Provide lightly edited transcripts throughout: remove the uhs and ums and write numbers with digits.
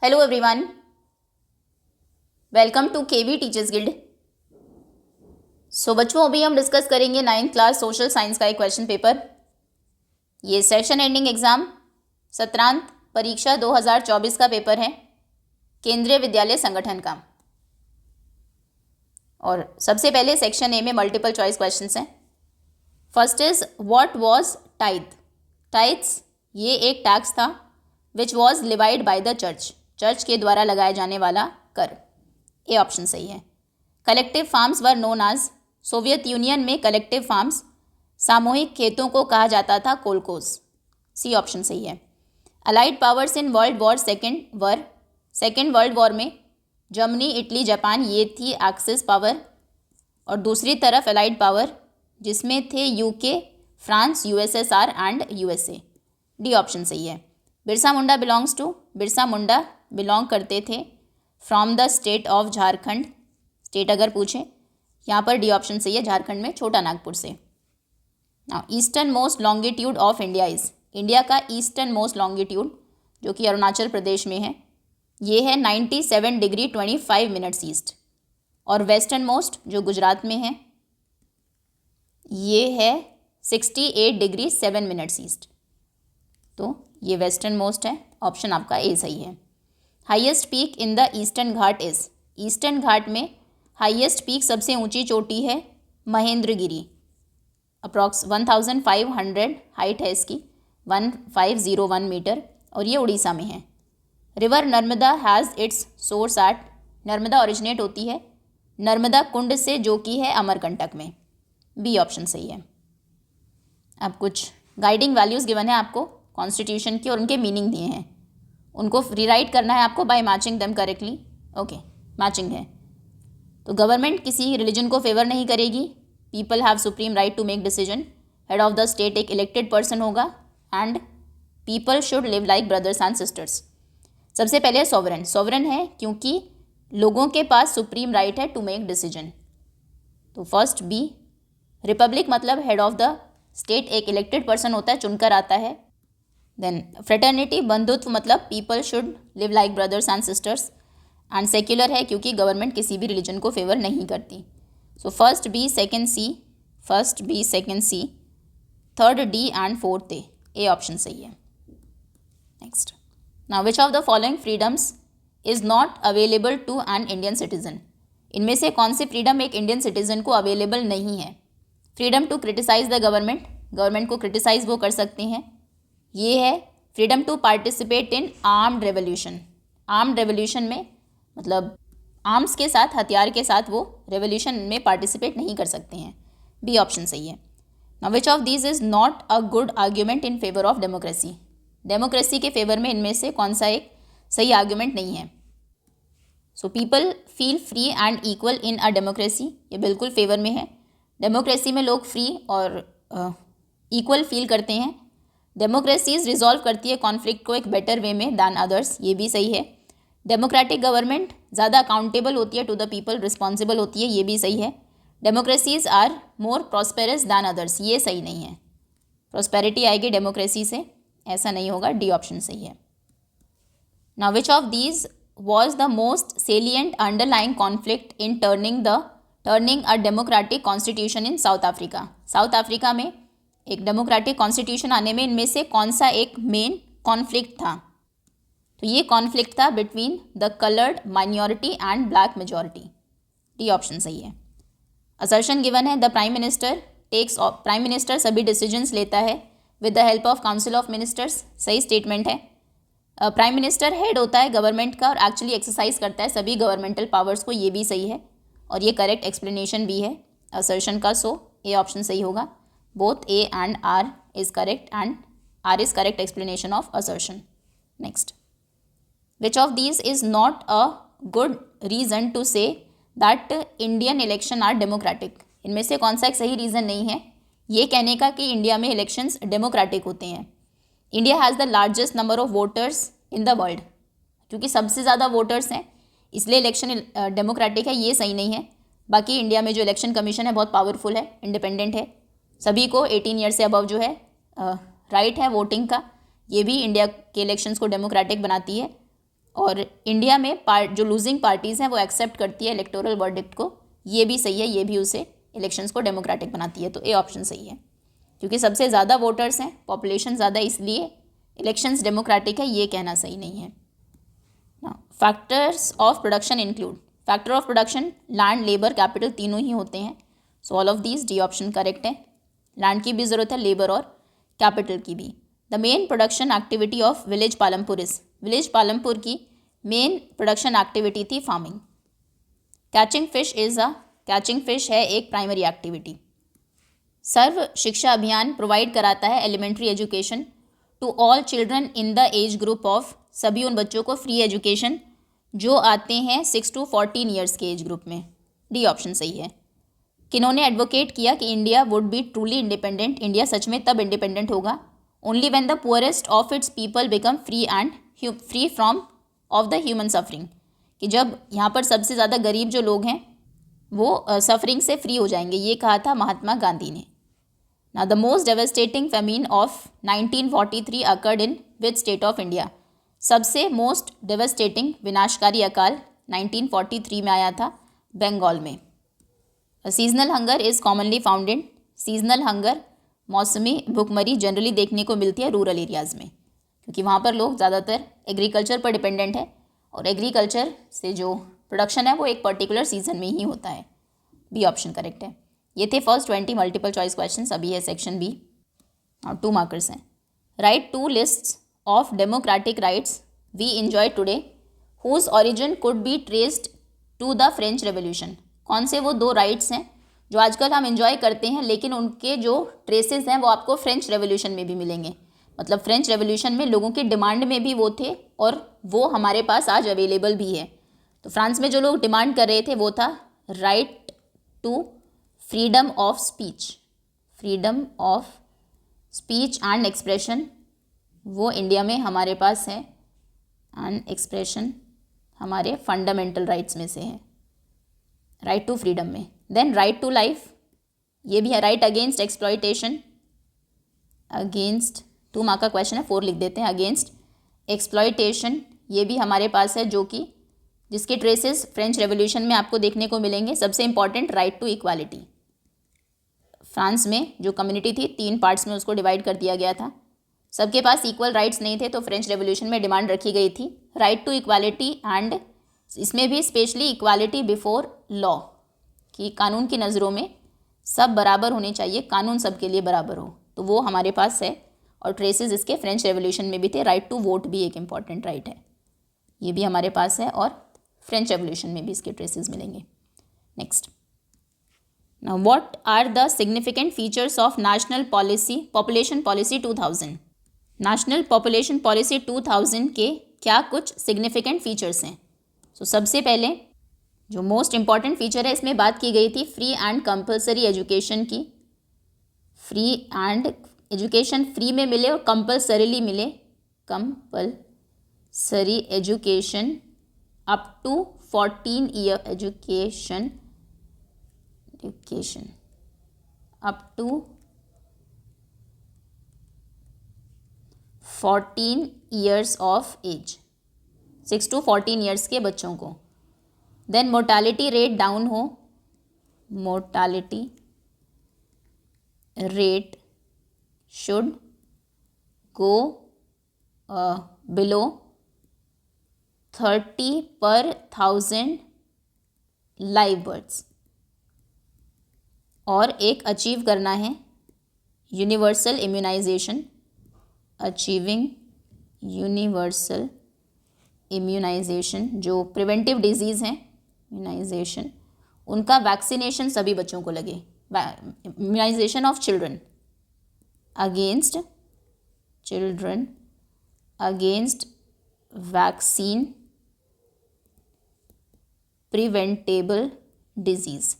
Hello everyone, welcome to KV teachers guild. बच्चों, अभी हम डिस्कस करेंगे 9th क्लास सोशल साइंस का एक क्वेश्चन पेपर। ये सेशन एंडिंग एग्जाम सत्रांत परीक्षा 2024 का पेपर है, केंद्रीय विद्यालय संगठन का। और सबसे पहले सेक्शन ए में मल्टीपल चॉइस क्वेश्चंस हैं। First is what was tithe. Tithes ये एक टैक्स था which was levied by the church. Church के द्वारा लगाया जाने वाला कर। ए ऑप्शन सही है। Collective farms were known as. Soviet union में कलेक्टिव फार्म्स सामूहिक खेतों को कहा जाता था कोलकोस। सी ऑप्शन सही है। Allied powers in world war second world war में जर्मनी, इटली, जापान ये थी एक्सिस पावर, और दूसरी तरफ अलाइड पावर जिसमें थे UK, France, USSR and USA. D option सही है। बिरसा मुंडा बिलोंग करते थे from the state of Jharkhand. State अगर पूछे यहाँ पर डी ऑप्शन सही है, झारखंड में छोटा नागपुर से। Eastern most longitude of India is. India का ईस्टर्न मोस्ट लॉन्गिट्यूड जो कि अरुणाचल प्रदेश में है ये है 97 डिग्री 25 मिनट्स ईस्ट, और वेस्टर्न मोस्ट जो गुजरात में है ये है 68 डिग्री 7 मिनट्स ईस्ट। तो ये वेस्टर्न मोस्ट है, ऑप्शन आपका ए सही है। Highest peak in the eastern Ghat is. Eastern Ghat में हाईएस्ट पीक सबसे ऊंची चोटी है महेंद्रगिरी, अप्रॉक्स 1500 हाइट है इसकी, 1501 मीटर, और ये उड़ीसा में है। River Narmada has its source at. Narmada originate होती है नर्मदा कुंड से जो कि है अमरकंटक में। बी ऑप्शन सही है। अब कुछ गाइडिंग वैल्यूज़ गिवन है आपको कॉन्स्टिट्यूशन की और उनके मीनिंग दिए हैं, उनको रीराइट करना है आपको by matching them correctly. Okay, matching है। तो गवर्नमेंट किसी रिलीजन को फेवर नहीं करेगी। People have supreme right to make decision. Head of the state एक इलेक्टेड पर्सन होगा and people should live like brothers and sisters. सबसे पहले सॉवरन। सॉवरन है क्योंकि लोगों के पास सुप्रीम राइट है टू मेक डिसीजन। तो फर्स्ट बी। रिपब्लिक मतलब हेड ऑफ द स्टेट एक इलेक्टेड पर्सन होता है, चुनकर आता है। देन फ्रेटर्निटी बंधुत्व मतलब people should live like brothers and sisters. And secular है क्योंकि गवर्नमेंट किसी भी रिलीजन को फेवर नहीं करती। So first B second C, third D and fourth A. A option सही है। Next, now which of the following freedoms is not available to an Indian citizen. इनमें से कौन सी फ्रीडम एक इंडियन सिटीजन को अवेलेबल नहीं है। Freedom to criticise the government को क्रिटिसाइज वो कर सकते हैं, ये है। Freedom to participate in armed revolution. Armed revolution में मतलब आर्म्स के साथ, हथियार के साथ वो रेवोल्यूशन में पार्टिसिपेट नहीं कर सकते हैं। बी ऑप्शन सही है। Now which of these is not a good argument in favour of democracy. Democracy के फेवर में इनमें से कौन सा एक सही आर्ग्यूमेंट नहीं है। So people feel free and equal in a democracy, ये बिल्कुल फेवर में है। डेमोक्रेसी में लोग फ्री और इक्वल फील करते हैं। डेमोक्रेसीज रिजॉल्व करती है कॉन्फ्लिक्ट को एक बेटर वे में दैन अदर्स, ये भी सही है। डेमोक्रेटिक गवर्नमेंट ज़्यादा अकाउंटेबल होती है टू द पीपल, रिस्पॉन्सिबल होती है, ये भी सही है। Democracies are more prosperous than others, ये सही नहीं है। प्रॉस्पेरिटी आएगी डेमोक्रेसी से, ऐसा नहीं होगा। डी ऑप्शन सही है। Now which of these was the most salient underlying conflict in turning a democratic constitution in south Africa. South Africa में एक डेमोक्रेटिक कॉन्स्टिट्यूशन आने में इनमें से कौन सा एक मेन कॉन्फ्लिक्ट था। तो ये कॉन्फ्लिक्ट था between the coloured minority and black majority. D option सही है। असर्शन गिवन है द प्राइम मिनिस्टर सभी डिसीजंस लेता है with the help of council of ministers. सही स्टेटमेंट है। प्राइम मिनिस्टर हेड होता है गवर्नमेंट का और एक्चुअली एक्सरसाइज करता है सभी गवर्नमेंटल पावर्स को, ये भी सही है और ये करेक्ट एक्सप्लेनेशन भी है असर्शन का। सो ए ऑप्शन सही होगा। Both A and R is correct and R is correct explanation of assertion. Next, which of these is not a good reason to say that Indian election are democratic. इनमें से कौन सा एक सही reason नहीं है ये कहने का कि इंडिया में इलेक्शंस डेमोक्रेटिक होते हैं। India has the largest number of voters in the world, क्योंकि सबसे ज़्यादा वोटर्स हैं इसलिए इलेक्शन डेमोक्रेटिक है, ये सही नहीं है। बाकी इंडिया में जो इलेक्शन कमीशन है बहुत पावरफुल है, इंडिपेंडेंट है, सभी को 18 ईयर से अबव जो है राइट है वोटिंग का, ये भी इंडिया के इलेक्शंस को डेमोक्रेटिक बनाती है। और इंडिया में जो लूजिंग पार्टीज़ हैं वो एक्सेप्ट करती है इलेक्टोरल वर्डिक्ट को, ये भी सही है, ये भी उसे इलेक्शंस को डेमोक्रेटिक बनाती है, तो ए ऑप्शन सही है। क्योंकि सबसे ज़्यादा वोटर्स हैं, पॉपुलेशन ज़्यादा, इसलिए इलेक्शंस डेमोक्रेटिक है, ये कहना सही नहीं है। Factors of production include, factor of production land, labour, capital तीनों ही होते हैं, so all of these, D option correct है। लैंड की भी ज़रूरत है, लेबर और कैपिटल की भी। The main production activity of village Palampur is, village Palampur की मेन प्रोडक्शन एक्टिविटी थी farming. Catching fish is a, catching fish है एक प्राइमरी एक्टिविटी। सर्व शिक्षा अभियान प्रोवाइड कराता है elementary education to all children in the age group of, सभी उन बच्चों को फ्री एजुकेशन जो आते हैं 6 to 14 ईयर्स के एज ग्रुप में, डी ऑप्शन सही है। किन्होंने एडवोकेट किया कि India would be truly independent, India सच में तब इंडिपेंडेंट होगा, only when the poorest of its people become free and free from of the human suffering, कि जब यहाँ पर सबसे ज़्यादा गरीब जो लोग हैं वो सफरिंग से फ्री हो जाएंगे, ये कहा था महात्मा गांधी ने। Now the most devastating famine of 1943 occurred in which state of India? सबसे मोस्ट डेवेस्टेटिंग विनाशकारी अकाल 1943 में आया था बंगाल में। Seasonal hunger is commonly found in, seasonal hunger मौसमी भुखमरी जनरली देखने को मिलती है रूरल एरियाज़ में, क्योंकि वहाँ पर लोग ज़्यादातर एग्रीकल्चर पर डिपेंडेंट है और एग्रीकल्चर से जो प्रोडक्शन है वो एक पर्टिकुलर सीजन में ही होता है, बी ऑप्शन करेक्ट है। ये थे फर्स्ट 20 मल्टीपल चॉइस क्वेश्चंस, अभी है सेक्शन बी और 2 मार्कर्स हैं। Write 2 lists of democratic rights we enjoy today whose origin could be traced to the French revolution, कौन से वो 2 राइट्स हैं जो आजकल हम इंजॉय करते हैं लेकिन उनके जो ट्रेसेस हैं वो आपको फ्रेंच रेवोल्यूशन में भी मिलेंगे, मतलब फ्रेंच रेवोल्यूशन में लोगों की डिमांड में भी वो थे और वो हमारे पास आज अवेलेबल भी है। तो फ्रांस में जो लोग डिमांड कर रहे थे वो था right to freedom of speech, freedom of speech and expression, वो इंडिया में हमारे पास है, एंड एक्सप्रेशन हमारे फंडामेंटल राइट्स में से है, राइट टू फ्रीडम में। देन राइट टू लाइफ, ये भी है। Right against exploitation, against 2 mark का क्वेश्चन है, 4 लिख देते हैं। अगेंस्ट एक्सप्लॉयटेशन ये भी हमारे पास है, जो कि जिसके ट्रेसेस फ्रेंच रेवोल्यूशन में आपको देखने को मिलेंगे। सबसे important right to equality, France में जो कम्युनिटी थी 3 पार्ट्स में उसको डिवाइड कर दिया गया था, सबके पास इक्वल राइट्स नहीं थे, तो फ्रेंच रेवोल्यूशन में डिमांड रखी गई थी राइट टू इक्वालिटी, एंड इसमें भी स्पेशली इक्वालिटी बिफोर लॉ, कि कानून की नज़रों में सब बराबर होने चाहिए, कानून सबके लिए बराबर हो, तो वो हमारे पास है और ट्रेसेस इसके फ्रेंच रेवोल्यूशन में भी थे। राइट टू वोट भी एक इम्पॉर्टेंट राइट है, ये भी हमारे पास है और फ्रेंच रेवोल्यूशन में भी इसके ट्रेसेस मिलेंगे। Next, now what are the significant features of national policy population policy 2000? National population policy 2000 के क्या कुछ सिग्निफिकेंट फीचर्स हैं? सो सबसे पहले जो मोस्ट इम्पॉर्टेंट फीचर है इसमें बात की गई थी फ्री एंड कंपलसरी एजुकेशन की, फ्री एंड एजुकेशन फ्री में मिले और कंपलसरीली मिले, compulsory education up to 14 year education up to 14 years of age, 6 to 14 years के बच्चों को। देन मोर्टालिटी रेट डाउन हो, mortality rate should go below 30 per 1000 live births, और एक अचीव करना है universal immunisation, achieving universal immunisation, जो preventive diseases हैं इम्यूनाइजेशन उनका वैक्सीनेशन सभी बच्चों को लगे, immunisation of children against vaccine preventable diseases,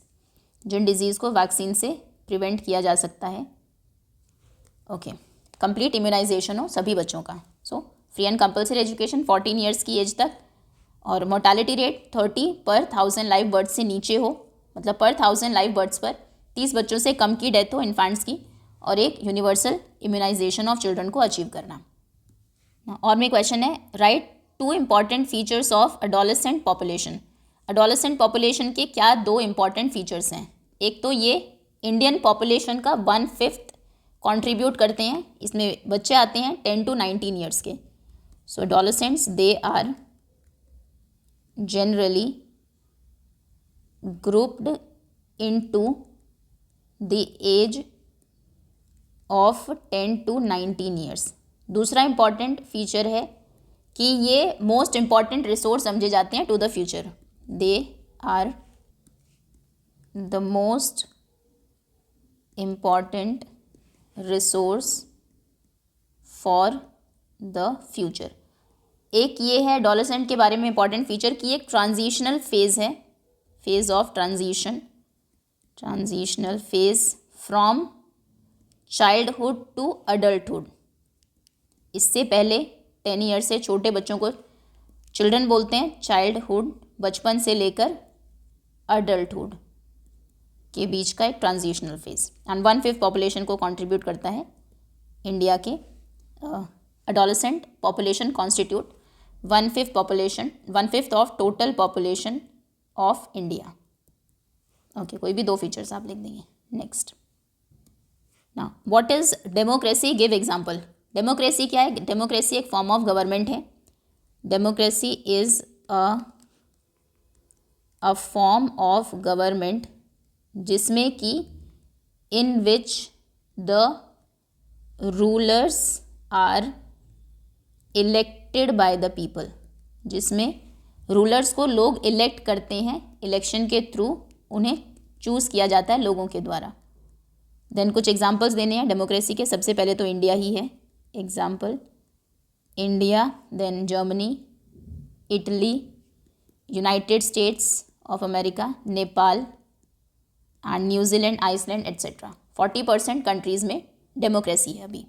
जिन डिजीज़ को वैक्सीन से प्रिवेंट किया जा सकता है। ओके, कंप्लीट इम्यूनाइजेशन हो सभी बच्चों का। So free and compulsory education 14 years की एज तक, और मोर्टालिटी रेट 30 पर 1000 लाइव बर्ड्स से नीचे हो, मतलब पर 1000 लाइव बर्ड्स पर 30 बच्चों से कम की डेथ हो इन्फेंट्स की, और एक यूनिवर्सल इम्यूनाइजेशन ऑफ चिल्ड्रन को अचीव करना। और में क्वेश्चन है right to important features of adolescent population. Adolescent population के क्या दो इम्पॉर्टेंट फीचर्स हैं? एक तो ये इंडियन पॉपुलेशन का 1/5 कंट्रीब्यूट करते हैं, इसमें बच्चे आते हैं 10 to 19 ईयर्स के। So adolescents they are generally grouped into the age of 10 to 19 years। दूसरा इम्पॉर्टेंट फीचर है कि ये मोस्ट इम्पॉर्टेंट रिसोर्स समझे जाते हैं to the future. They are the most important resource for the future. एक ये है एडोलेसेंट के बारे में इम्पॉर्टेंट फीचर कि एक ट्रांजिशनल फेज़ है, phase of transitional phase from childhood to adulthood. इससे पहले 10 ईयर से छोटे बच्चों को चिल्ड्रन बोलते हैं, चाइल्डहुड बचपन से लेकर अडल्टहुड के बीच का एक ट्रांजिशनल फेज। एंड 1/5 पॉपुलेशन को कंट्रीब्यूट करता है इंडिया के। Adolescent population constitute 1/5 of total population of India. Okay, कोई भी दो फीचर्स आप लिख देंगे। Next, now what is democracy? Give example. Democracy क्या है? डेमोक्रेसी एक फॉर्म ऑफ गवर्नमेंट है। Democracy is a form of government जिसमें कि in which the rulers are elected by the people, जिसमें रूलर्स को लोग इलेक्ट करते हैं, इलेक्शन के थ्रू उन्हें चूज़ किया जाता है लोगों के द्वारा। देन कुछ एग्जांपल्स देने हैं डेमोक्रेसी के। सबसे पहले तो इंडिया ही है example, India, then Germany, Italy, United states of America, Nepal and New Zealand, Iceland etcetera. 40% countries में डेमोक्रेसी है अभी।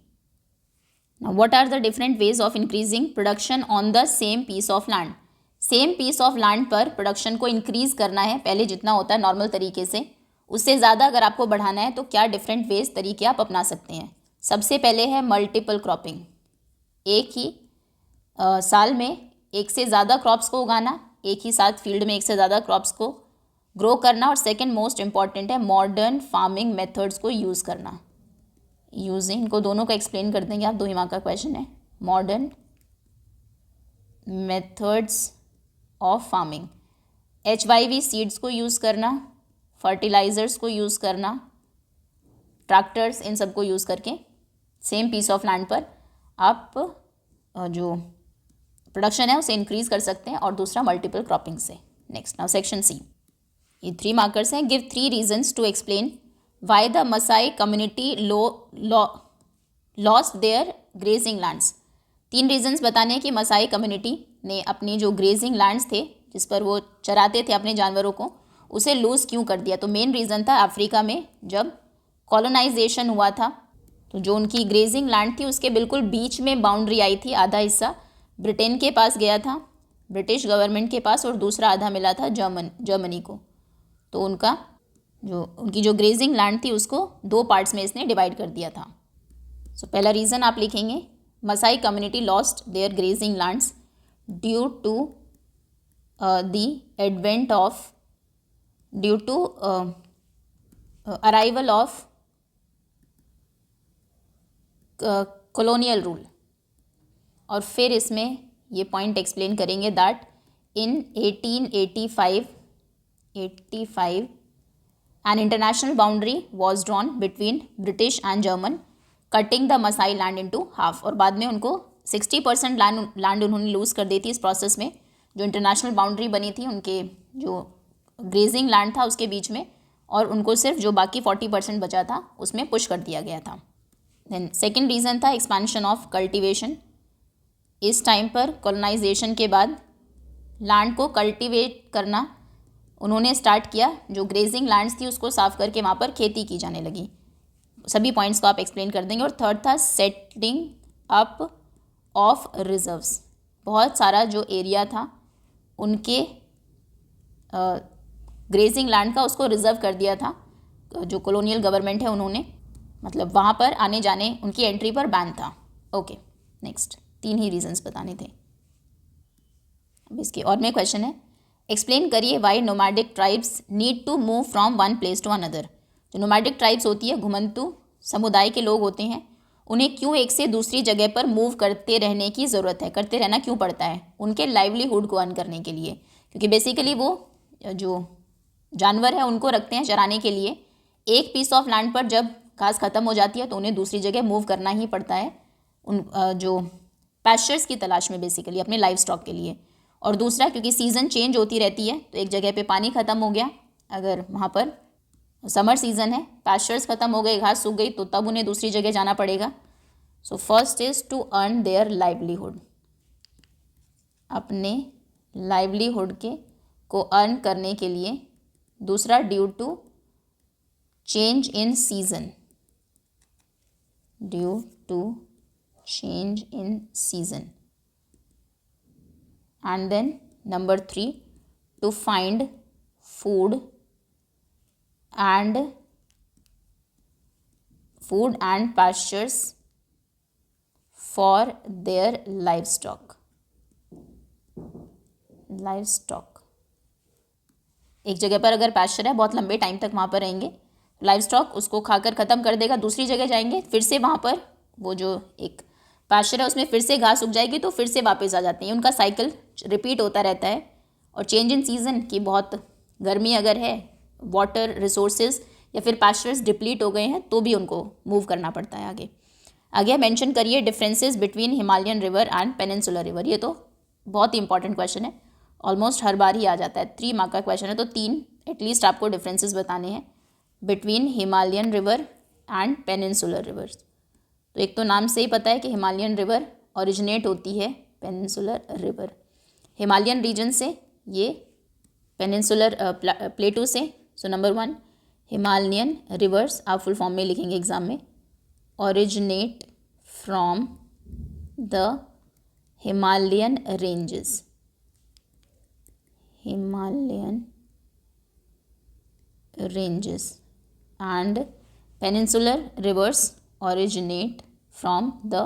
Now what are the different ways of increasing production on the same piece of land? Same piece of land पर production को increase करना है, पहले जितना होता है नॉर्मल तरीके से उससे ज़्यादा अगर आपको बढ़ाना है तो क्या डिफरेंट वेज तरीके आप अपना सकते हैं? सबसे पहले है मल्टीपल क्रॉपिंग। एक ही साल में एक से ज़्यादा क्रॉप्स को उगाना, एक ही साथ फील्ड में एक से ज़्यादा क्रॉप्स को ग्रो करना। और सेकंड मोस्ट इम्पॉर्टेंट है मॉडर्न फार्मिंग मेथड्स को यूज़ करना। यूजिंग, इनको दोनों का एक्सप्लेन कर देंगे आप, 2 मार्क का क्वेश्चन है। Modern methods of farming, HYV seeds को यूज़ करना, फर्टिलाइज़र्स को यूज़ करना, ट्रैक्टर्स, इन सब को यूज़ करके सेम पीस ऑफ लैंड पर आप जो प्रोडक्शन है उसे इंक्रीज़ कर सकते हैं। और दूसरा मल्टीपल क्रॉपिंग से। नेक्स्ट, नाउ सेक्शन सी, ये 3 मार्कर्स हैं। Give 3 reasons to explain why the Masai community lost their grazing lands. 3 reasons बताने हैं कि मसाई कम्युनिटी ने अपने जो ग्रेजिंग लैंड्स थे, जिस पर वो चराते थे अपने जानवरों को, उसे लूज़ क्यों कर दिया? तो मेन रीज़न था अफ्रीका में जब कॉलोनाइजेशन हुआ था तो जो उनकी ग्रेजिंग लैंड थी उसके बिल्कुल बीच में बाउंड्री आई थी। आधा हिस्सा ब्रिटेन के पास गया था, ब्रिटिश गवर्नमेंट के पास, और दूसरा आधा मिला था जर्मनी को। तो उनकी जो ग्रेजिंग लैंड थी उसको 2 पार्ट्स में इसने डिवाइड कर दिया था। सो पहला रीज़न आप लिखेंगे, Masai community lost their grazing lands due to arrival of colonial rule. और फिर इसमें ये पॉइंट एक्सप्लेन करेंगे that in 1885 an international boundary was drawn between British and German, cutting the Masai land into half. और बाद में उनको 60% land उन्होंने लूज़ कर दी थी इस प्रोसेस में। जो इंटरनेशनल बाउंड्री बनी थी उनके जो ग्रेजिंग लैंड था उसके बीच में, और उनको सिर्फ जो बाकी 40% बचा था उसमें पुश कर दिया गया था। देन सेकेंड रीज़न था एक्सपेंशन ऑफ कल्टिवेशन। इस टाइम पर कॉलोनाइजेशन के बाद लैंड को कल्टिवेट करना उन्होंने स्टार्ट किया, जो ग्रेजिंग लैंड्स थी उसको साफ करके वहाँ पर खेती की जाने लगी। सभी पॉइंट्स को आप एक्सप्लेन कर देंगे। और थर्ड था सेटिंग अप ऑफ रिजर्व्स। बहुत सारा जो एरिया था उनके ग्रेजिंग लैंड का उसको रिजर्व कर दिया था। जो कॉलोनियल गवर्नमेंट है उन्होंने, मतलब वहाँ पर आने जाने उनकी एंट्री पर बैन था। ओके, नेक्स्ट 3 ही रीजंस बताने थे। इसके और में क्वेश्चन है, एक्सप्लेन करिए why nomadic tribes need to move from one place to another. जो नोमैडिक ट्राइब्स होती है, घुमंतु समुदाय के लोग होते हैं, उन्हें क्यों एक से दूसरी जगह पर मूव करते रहने की ज़रूरत है, करते रहना क्यों पड़ता है? उनके लाइवलीहुड को अर्न करने के लिए, क्योंकि बेसिकली वो जो जानवर है उनको रखते हैं चराने के लिए। एक पीस ऑफ लैंड पर जब घास ख़त्म हो जाती है तो उन्हें दूसरी जगह मूव करना ही पड़ता है, उन जो पैस्चर्स की तलाश में, बेसिकली अपने लाइव स्टॉक के लिए। और दूसरा, क्योंकि सीज़न चेंज होती रहती है, तो एक जगह पे पानी ख़त्म हो गया, अगर वहाँ पर समर सीज़न है, पैस्चर्स ख़त्म हो गए, घास सूख गई, तो तब उन्हें दूसरी जगह जाना पड़ेगा। So first is to earn their livelihood, अपने लाइवलीहुड के को अर्न करने के लिए। दूसरा, due to change in season, due to change in season. And then number 3, to find food and pastures for their livestock। एक जगह पर अगर पास्चर है, बहुत लंबे टाइम तक वहाँ पर रहेंगे, लाइव स्टॉक उसको खाकर ख़त्म कर देगा, दूसरी जगह जाएंगे, फिर से वहाँ पर वो जो एक पास्चर है उसमें फिर से घास उग जाएगी, तो फिर से वापस आ जाते हैं। उनका साइकिल रिपीट होता रहता है। और चेंज इन सीज़न की, बहुत गर्मी अगर है, वाटर रिसोर्सेज या फिर पास्चर्स डिप्लीट हो गए हैं, तो भी उनको मूव करना पड़ता है। आगे मेंशन करिए differences between Himalayan river and peninsular river. ये तो बहुत ही इंपॉर्टेंट क्वेश्चन है, ऑलमोस्ट हर बार ही आ जाता है, 3 मार्क का क्वेश्चन है, तो 3 एटलीस्ट आपको डिफरेंसेस बताने हैं between Himalayan river and peninsular reverse. तो एक तो नाम से ही पता है कि हिमालयन रिवर ओरिजिनेट होती है पेनिनसुलर रिवर, हिमालयन रीजन से, ये पेनिनसुलर प्लेटू से। सो नंबर 1, हिमालयन रिवर्स, आप फुल फॉर्म में लिखेंगे एग्जाम में, originate from the Himalayan ranges, Himalayan ranges. And peninsular rivers originate from the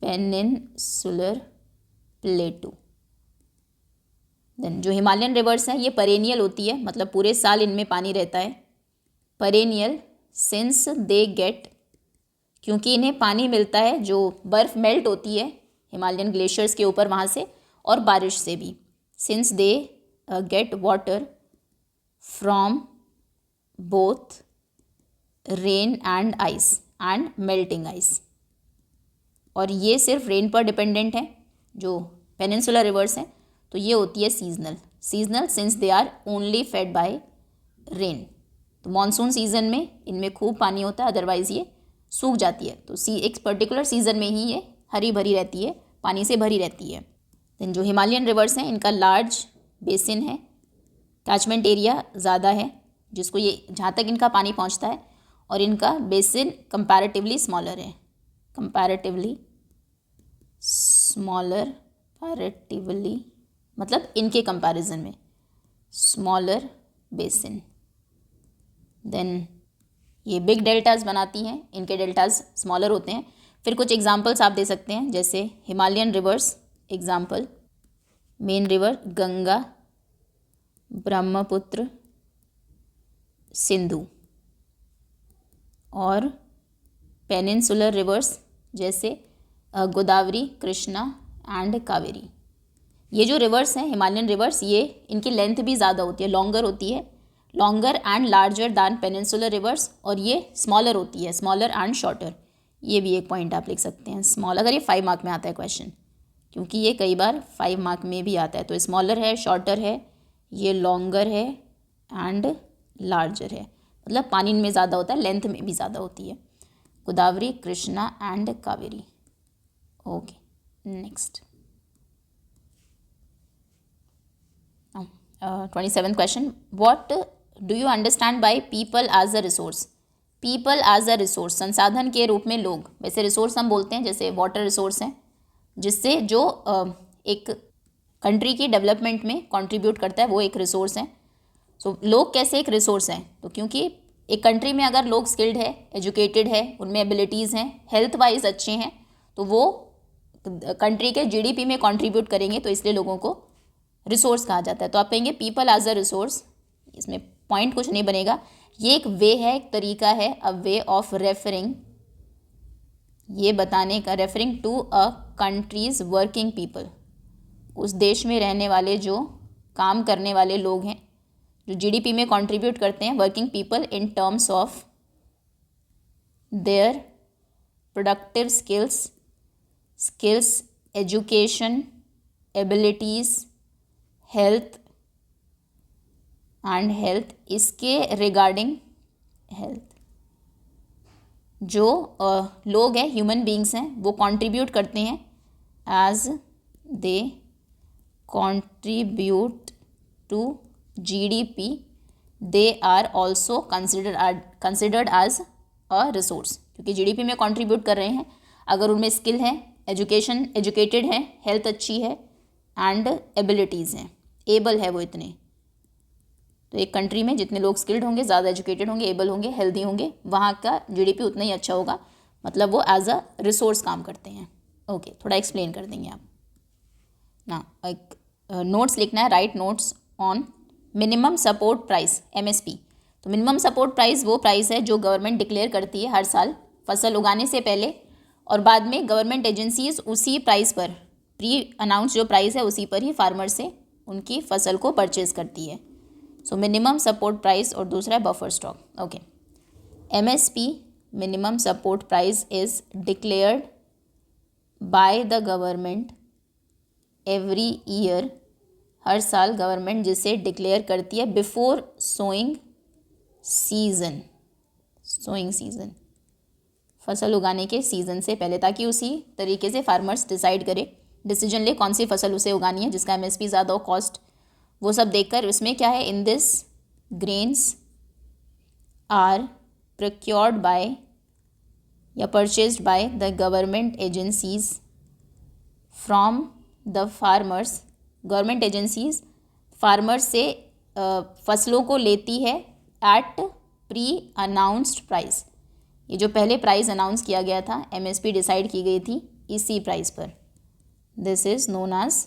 peninsular plateau। Then जो हिमालयन रिवर्स हैं, ये परेनियल होती है, मतलब पूरे साल इनमें पानी रहता है। परेनियल सिंस दे गेट, क्योंकि इन्हें पानी मिलता है, जो बर्फ़ मेल्ट होती है हिमालयन ग्लेशियर्स के ऊपर वहाँ से, और बारिश से भी। Since they get water from both rain and ice and melting ice. और ये सिर्फ रेन पर डिपेंडेंट है जो पेनिनसुलर रिवर्स हैं, तो ये होती है seasonal since they are only fed by rain. तो मानसून सीज़न में इनमें खूब पानी होता है, अदरवाइज़ ये सूख जाती है। तो एक पर्टिकुलर सीज़न में ही ये हरी भरी रहती है, पानी से भरी रहती है। देन जो हिमालयन रिवर्स हैं, इनका लार्ज बेसिन है, कैचमेंट एरिया ज़्यादा है, जिसको ये जहाँ तक इनका पानी पहुँचता है, और इनका बेसिन कंपैरेटिवली स्मॉलर है, कंपैरेटिवली स्मॉलर, पैरेटिवली मतलब इनके कंपैरिजन में स्मॉलर बेसिन। देन ये बिग डेल्टाज बनाती हैं, इनके डेल्टाज स्मॉलर होते हैं। फिर कुछ एग्जांपल्स आप दे सकते हैं, जैसे Himalayan reverse example, main river Ganga, Brahmaputra, Sindhu. और पेनिनसुलर रिवर्स जैसे गोदावरी, कृष्णा एंड कावेरी। ये जो रिवर्स हैं हिमालयन रिवर्स, ये इनकी लेंथ भी ज़्यादा होती है, लॉन्गर होती है, longer and larger than peninsular reverse. और ये स्मॉलर होती है, स्मॉलर एंड शॉर्टर। ये भी एक पॉइंट आप लिख सकते हैं, स्मॉल, अगर ये 5 मार्क में आता है क्वेश्चन, क्योंकि ये कई बार 5 मार्क में भी आता है। तो स्मॉलर है, शॉर्टर है, ये लॉन्गर है एंड लार्जर है, मतलब पानी में ज़्यादा होता है, लेंथ में भी ज़्यादा होती है। Godavari, Krishna and Kaveri. Okay, next 27th question, what do you understand by people as a resource. People as a resource, संसाधन के रूप में लोग। वैसे रिसोर्स हम बोलते हैं, जैसे वाटर रिसोर्स हैं, जिससे जो एक कंट्री की डेवलपमेंट में कंट्रीब्यूट करता है, वो एक रिसोर्स है। सो लोग कैसे एक रिसोर्स हैं, तो क्योंकि एक कंट्री में अगर लोग स्किल्ड है, एजुकेटेड है, उनमें एबिलिटीज़ हैं, हेल्थ वाइज अच्छे हैं, तो वो कंट्री के जीडीपी में कंट्रीब्यूट करेंगे, तो इसलिए लोगों को रिसोर्स कहा जाता है। तो आप कहेंगे पीपल एज अ रिसोर्स, इसमें पॉइंट कुछ नहीं बनेगा, ये एक वे है, एक तरीका है, अ वे ऑफ रेफरिंग, ये बताने का, referring to a countries working people, उस देश में रहने वाले जो काम करने वाले लोग हैं, जो जीडीपी में कंट्रीब्यूट करते हैं, working people in terms of their productive skills, education, abilities, health and health, इसके रिगार्डिंग हेल्थ, जो लोग हैं, ह्यूमन बींग्स हैं, वो कंट्रीब्यूट करते हैं, as they contribute to GDP they are also considered as a resource, क्योंकि जीडीपी में कंट्रीब्यूट कर रहे हैं, अगर उनमें स्किल है, एजुकेटेड है, हेल्थ अच्छी है एंड एबिलिटीज़ हैं, एबल है वो इतने, तो एक कंट्री में जितने लोग स्किल्ड होंगे, ज़्यादा एजुकेटेड होंगे, एबल होंगे, हेल्दी होंगे, वहाँ का जीडीपी उतना ही अच्छा होगा, मतलब वो एज अ रिसोर्स काम करते हैं। ओके, थोड़ा एक्सप्लेन कर देंगे आप ना। एक नोट्स लिखना है, right notes on minimum support price, MSP. तो मिनिमम सपोर्ट प्राइस वो प्राइस है जो गवर्नमेंट डिक्लेयर करती है हर साल फसल उगाने से पहले, और बाद में गवर्नमेंट एजेंसीज उसी प्राइस पर, प्री अनाउंस जो प्राइस है उसी पर ही फार्मर से उनकी फसल को परचेज करती है। सो मिनिमम सपोर्ट प्राइस, और दूसरा है buffer stock. Okay, MSP minimum support price is declared by the government every year, हर साल गवर्नमेंट जिसे डिक्लेयर करती है बिफोर सोइंग सीजन, फसल उगाने के सीज़न से पहले, ताकि उसी तरीके से फार्मर्स डिसीजन ले कौन सी फसल उसे उगानी है जिसका एमएसपी ज़्यादा हो, कॉस्ट वो सब देखकर। उसमें क्या है, in this grains are procured by या purchased by the government agencies from the farmers, government agencies farmers से फसलों को लेती है एट प्री अनाउंस्ड प्राइस, ये जो पहले प्राइस अनाउंस किया गया था, एमएसपी डिसाइड की गई थी इसी प्राइस पर, this is known as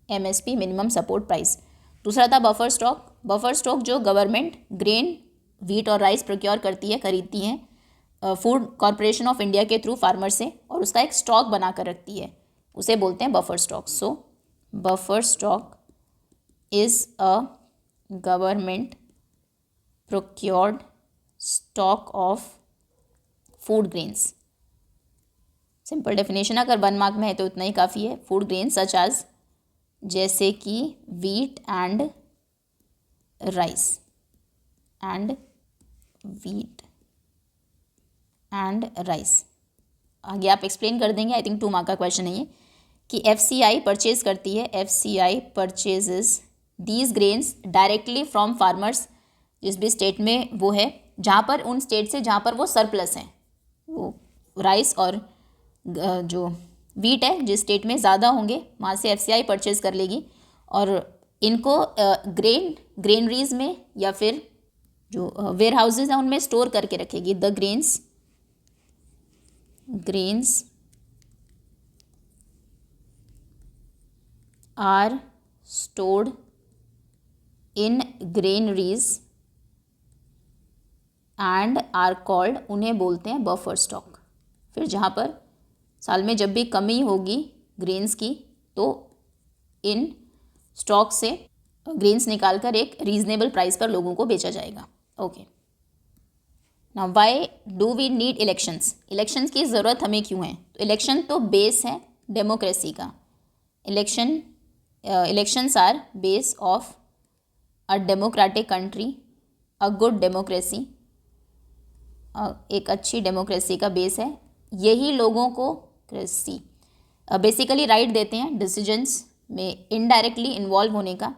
MSP minimum support price. दूसरा था बफर स्टॉक। बफर स्टॉक जो गवर्नमेंट ग्रेन, व्हीट और राइस प्रोक्योर करती है, खरीदती हैं फूड कॉरपोरेशन ऑफ इंडिया के थ्रू फार्मर से, और उसका एक स्टॉक बना कर रखती है, उसे बोलते हैं buffer stock. So buffer stock is a government procured stock of food grains. Simple definition, अगर 1 मार्क में है तो इतना ही काफ़ी है। फूड ग्रेन्स सच एज, जैसे कि वीट एंड राइस, आगे आप एक्सप्लेन कर देंगे, आई थिंक 2 मार्क का क्वेश्चन है ये, कि एफसीआई परचेज करती है, FCI purchases these grains directly from farmers, जिस भी स्टेट में वो है, जहाँ पर, उन स्टेट से जहाँ पर वो सरप्लस हैं, वो राइस और जो वीट है जिस स्टेट में ज़्यादा होंगे वहाँ से एफसीआई परचेज कर लेगी, और इनको ग्रेनरीज में या फिर जो वेयर हाउसेज हैं उनमें स्टोर करके रखेगी। The grains are stored in granaries and are called, उन्हें बोलते हैं बफर स्टॉक। फिर जहाँ पर साल में जब भी कमी होगी ग्रेन्स की, तो इन स्टॉक से ग्रेन्स निकालकर एक रीजनेबल प्राइस पर लोगों को बेचा जाएगा। Okay, now why do we need elections, elections की ज़रूरत हमें क्यों है? तो इलेक्शन तो बेस है डेमोक्रेसी का। Elections are base of a democratic country, a good democracy, एक अच्छी डेमोक्रेसी का बेस है। यही लोगों को बेसिकली राइट देते हैं डिसीजंस में इनडायरेक्टली इन्वॉल्व होने का,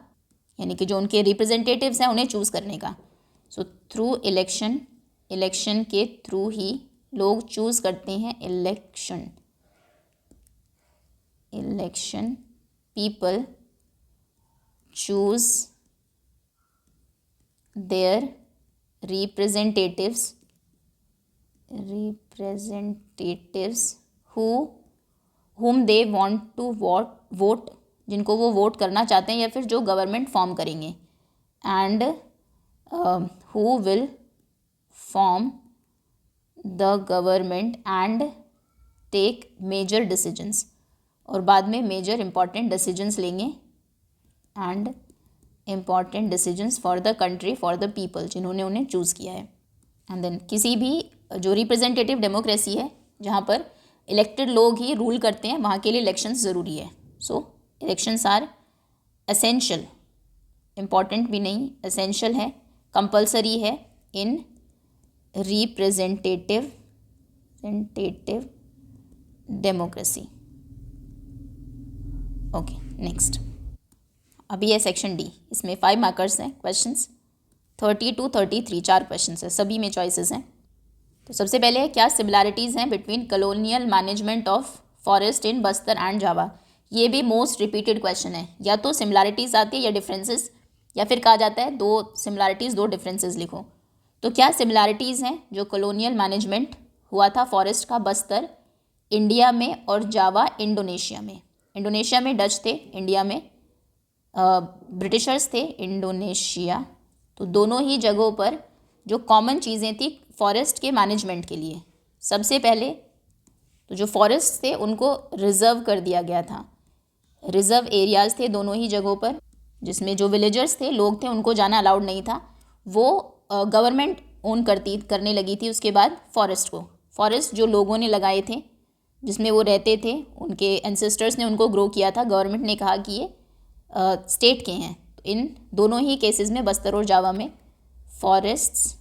यानी कि जो उनके रिप्रेजेंटेटिव्स हैं उन्हें चूज़ करने का। सो थ्रू इलेक्शन के थ्रू ही लोग चूज़ करते हैं। Election people choose there representatives whom they want to vote, जिनको वो वोट करना चाहते हैं या फिर जो गवर्नमेंट फॉर्म करेंगे, and who will form the government and take major decisions, और बाद में मेजर इंपॉर्टेंट डिसीजंस लेंगे, and important decisions for the country for the people, जिन्होंने उन्हें चूज़ किया है। एंड देन किसी भी जो रिप्रेजेंटेटिव डेमोक्रेसी है जहाँ पर इलेक्टेड लोग ही रूल करते हैं, वहाँ के लिए इलेक्शंस ज़रूरी है। सो इलेक्शंस आर एसेंशियल, इम्पॉर्टेंट भी नहीं, एसेंशियल है, कंपल्सरी है in representative democracy. Okay, next. अभी है सेक्शन डी, इसमें 5 मार्कर्स हैं, क्वेश्चंस 30 to 33, 4 क्वेश्चंस हैं, सभी में चॉइसेस हैं। तो सबसे पहले है, क्या सिमिलैरिटीज़ हैं between colonial management of forest in Bastar and Java. ये भी मोस्ट रिपीटेड क्वेश्चन है, या तो सिमिलैरिटीज़ आती है या डिफरेंसेस, या फिर कहा जाता है 2 सिमिलैरिटीज़ 2 डिफरेंसेस लिखो। तो क्या सिमिलैरिटीज़ हैं जो कॉलोनियल मैनेजमेंट हुआ था फॉरेस्ट का बस्तर इंडिया में और जावा इंडोनेशिया में। इंडोनेशिया में डच थे, इंडिया में ब्रिटिशर्स थे, इंडोनेशिया। तो दोनों ही जगहों पर जो कॉमन चीज़ें थी फॉरेस्ट के मैनेजमेंट के लिए, सबसे पहले तो जो फॉरेस्ट थे उनको रिज़र्व कर दिया गया था, रिज़र्व एरियाज़ थे दोनों ही जगहों पर, जिसमें जो विलेजर्स थे, लोग थे, उनको जाना अलाउड नहीं था। वो गवर्नमेंट ओन करने लगी थी उसके बाद फॉरेस्ट को। फॉरेस्ट जो लोगों ने लगाए थे, जिसमें वो रहते थे, उनके एंसेस्टर्स ने उनको ग्रो किया था, गवर्नमेंट ने कहा कि ये स्टेट के हैं। तो इन दोनों ही केसेस में, बस्तर और जावा में, forests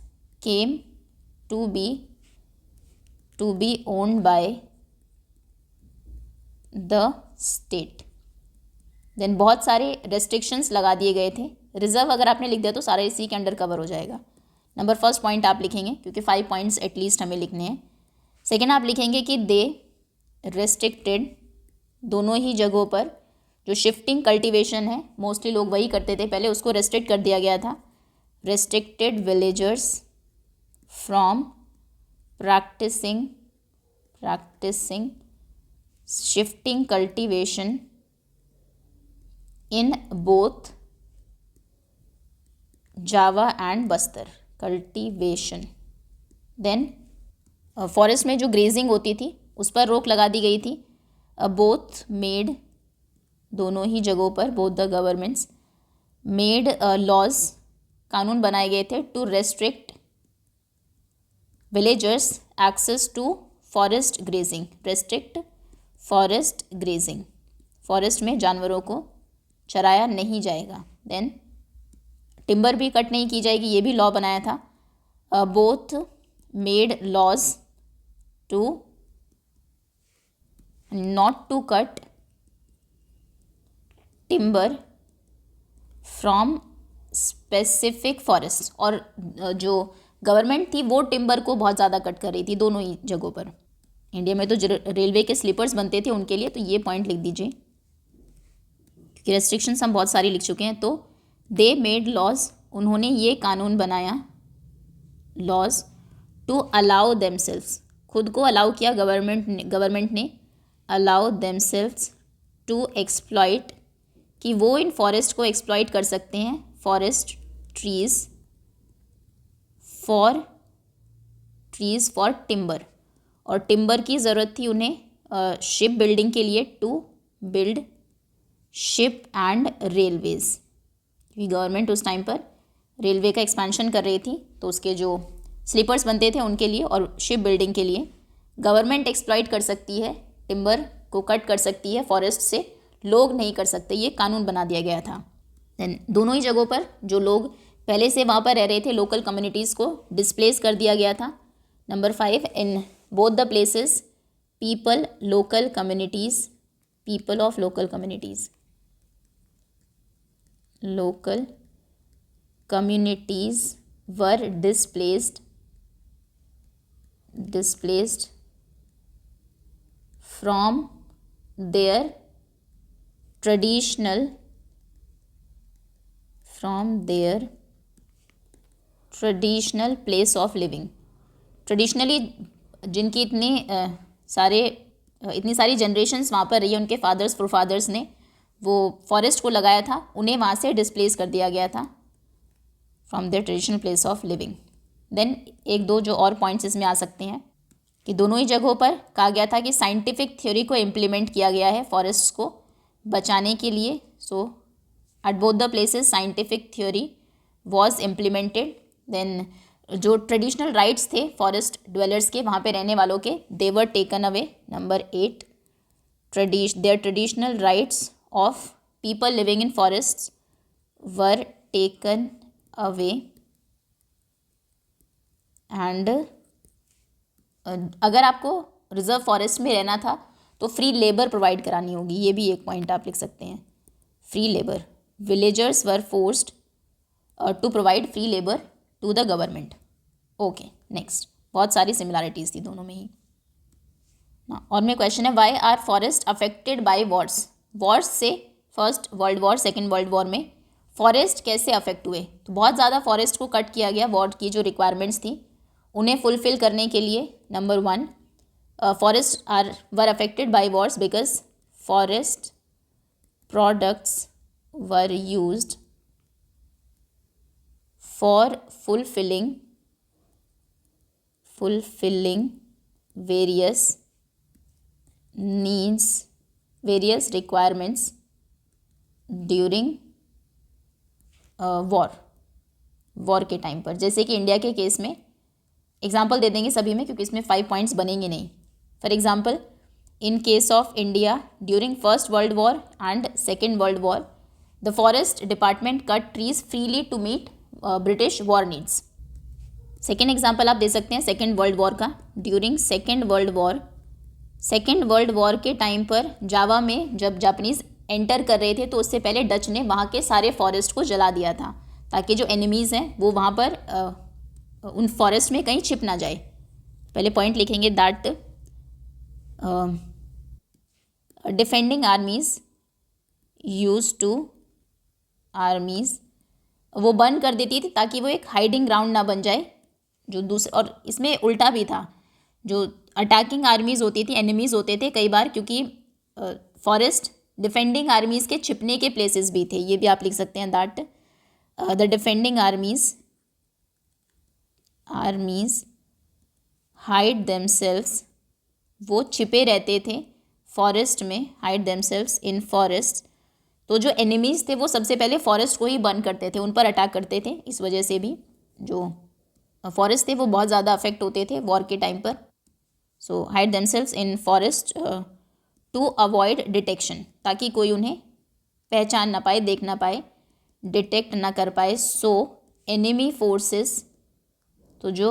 came to be owned by the state. देन बहुत सारे रेस्ट्रिक्शंस लगा दिए गए थे। रिजर्व अगर आपने लिख दिया तो सारा इसी के अंडर कवर हो जाएगा। नंबर फर्स्ट पॉइंट आप लिखेंगे, क्योंकि 5 पॉइंट्स एटलीस्ट हमें लिखने हैं। सेकेंड आप लिखेंगे कि दे रेस्ट्रिक्टेड, दोनों ही जगहों पर जो शिफ्टिंग कल्टीवेशन है, मोस्टली लोग वही करते थे पहले, उसको रेस्ट्रिक्ट कर दिया गया था। Restricted villagers from practising shifting cultivation in both Java and Bastar. Cultivation, then forest में जो ग्रेजिंग होती थी उस पर रोक लगा दी गई थी। बोथ मेड, दोनों ही जगहों पर, both the governments made laws, कानून बनाए गए थे to restrict villagers access to forest grazing. Restrict forest grazing, forest में जानवरों को चराया नहीं जाएगा। देन टिम्बर भी कट नहीं की जाएगी, ये भी लॉ बनाया था। Both made laws to not to cut timber from specific forest, और जो गवर्नमेंट थी वो टिम्बर को बहुत ज़्यादा कट कर रही थी दोनों ही जगहों पर। इंडिया में तो रेलवे के स्लीपर्स बनते थे उनके लिए, तो ये पॉइंट लिख दीजिए, क्योंकि रेस्ट्रिक्शंस हम बहुत सारी लिख चुके हैं। तो दे मेड लॉज, उन्होंने ये कानून बनाया, लॉज टू अलाउ देमसेल्व्स, खुद को अलाउ किया गवर्नमेंट ने अलाउ देमसेल्व्स टू एक्सप्लॉइट, कि वो इन फॉरेस्ट को एक्सप्लॉइट कर सकते हैं, फॉरेस्ट ट्रीज फॉर टिम्बर, और टिम्बर की ज़रूरत थी उन्हें शिप बिल्डिंग के लिए, to build ship and railways, क्योंकि गवर्नमेंट उस टाइम पर रेलवे का एक्सपेंशन कर रही थी, तो उसके जो स्लीपर्स बनते थे उनके लिए और शिप बिल्डिंग के लिए गवर्नमेंट एक्सप्लॉइट कर सकती है, टिम्बर को कट कर सकती है फॉरेस्ट से, लोग नहीं कर सकते, ये कानून बना दिया गया था। देन दोनों ही जगहों पर जो लोग पहले से वहाँ पर रह रहे थे, लोकल कम्युनिटीज़ को डिस्प्लेस कर दिया गया था। Number 5, in both the places people of local communities were displaced from their traditional place of living। Traditionally जिनकी इतनी सारी जनरेशन्स वहाँ पर रही है, उनके फादर्स प्रोफादर्स ने, वो फॉरेस्ट को लगाया था उन्हें वहाँ से डिस्प्लेस कर दिया गया था from their traditional place of living. Then एक दो जो और पॉइंट्स इसमें आ सकते हैं कि दोनों ही जगहों पर कहा गया था कि साइंटिफिक थ्योरी को इम्प्लीमेंट किया गया है फॉरेस्ट को बचाने के लिए। So at both the places scientific theory was implemented. Then जो ट्रेडिशनल राइट्स थे फॉरेस्ट ड्वेलर्स के, वहाँ पे रहने वालों के, they were taken away. Number 8, their traditional rights of people living in forests were taken away. And अगर आपको रिजर्व फॉरेस्ट में रहना था तो फ्री लेबर प्रोवाइड करानी होगी, ये भी एक पॉइंट आप लिख सकते हैं। Free labour, villagers were forced to provide free labour to the government. Okay, next, बहुत सारी सिमिलैरिटीज़ थी दोनों में ही ना। और मेरा क्वेश्चन है, why are forest affected by wars? Wars से first world war, second world war में फॉरेस्ट कैसे अफेक्ट हुए? तो बहुत ज़्यादा फॉरेस्ट को कट किया गया वॉर की जो रिक्वायरमेंट्स थी उन्हें फुलफिल करने के लिए। Number 1, forest were affected by Wars because forest products were used for fulfilling various needs, various requirements during war के टाइम पर। जैसे कि इंडिया के केस में एग्जाम्पल दे देंगे सभी में, क्योंकि इसमें 5 पॉइंट्स बनेंगे नहीं। For example, in case of India during first world war and second world war, the forest department cut trees freely to meet British war needs. Second example आप दे सकते हैं सेकेंड वर्ल्ड वॉर का। During second world war के time पर Java में जब Japanese enter कर रहे थे तो उससे पहले डच ने वहाँ के सारे फॉरेस्ट को जला दिया था, ताकि जो एनिमीज़ हैं वो वहाँ पर उन फॉरेस्ट में कहीं छिप ना जाए। पहले पॉइंट लिखेंगे, दैट डिफेंडिंग आर्मीज़ वो बर्न कर देती थी ताकि वो एक हाइडिंग ग्राउंड ना बन जाए। जो दूसरे, और इसमें उल्टा भी था, जो अटैकिंग आर्मीज़ होती थी, एनिमीज़ होते थे कई बार, क्योंकि फॉरेस्ट डिफेंडिंग आर्मीज़ के छिपने के प्लेसेस भी थे। ये भी आप लिख सकते हैं, that the defending armies hide themselves, वो छिपे रहते थे फॉरेस्ट में, हाइड देमसेल्व्स इन फॉरेस्ट। तो जो एनिमीज़ थे वो सबसे पहले फॉरेस्ट को ही बर्न करते थे, उन पर अटैक करते थे। इस वजह से भी जो फॉरेस्ट थे वो बहुत ज़्यादा अफेक्ट होते थे वॉर के टाइम पर। So hide themselves in forest to avoid detection, ताकि कोई उन्हें पहचान ना पाए, देख ना पाए, डिटेक्ट ना कर पाए। सो एनिमी फोर्सेस, तो जो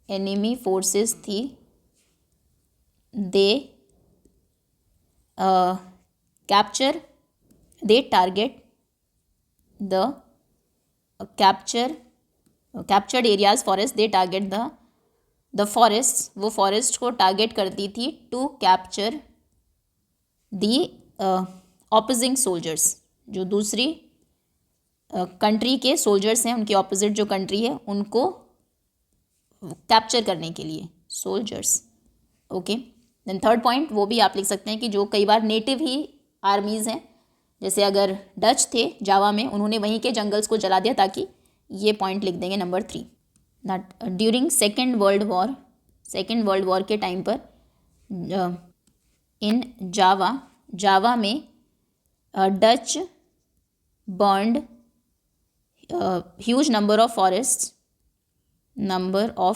एनिमी फोर्सेस थी, they capture, they target the captured areas forest, they target the forests, वो फॉरेस्ट को टारगेट करती थी to capture the opposing soldiers, जो दूसरी कंट्री के सोल्जर्स हैं, उनके ऑपोजिट जो कंट्री है उनको कैप्चर करने के लिए, soldiers. Okay, then third point वो भी आप लिख सकते हैं कि जो कई बार नेटिव ही आर्मीज़ हैं, जैसे अगर डच थे जावा में, उन्होंने वहीं के जंगल्स को जला दिया, ताकि ये पॉइंट लिख देंगे number 3। That during second world war के टाइम पर इन जावा में Dutch burned huge number of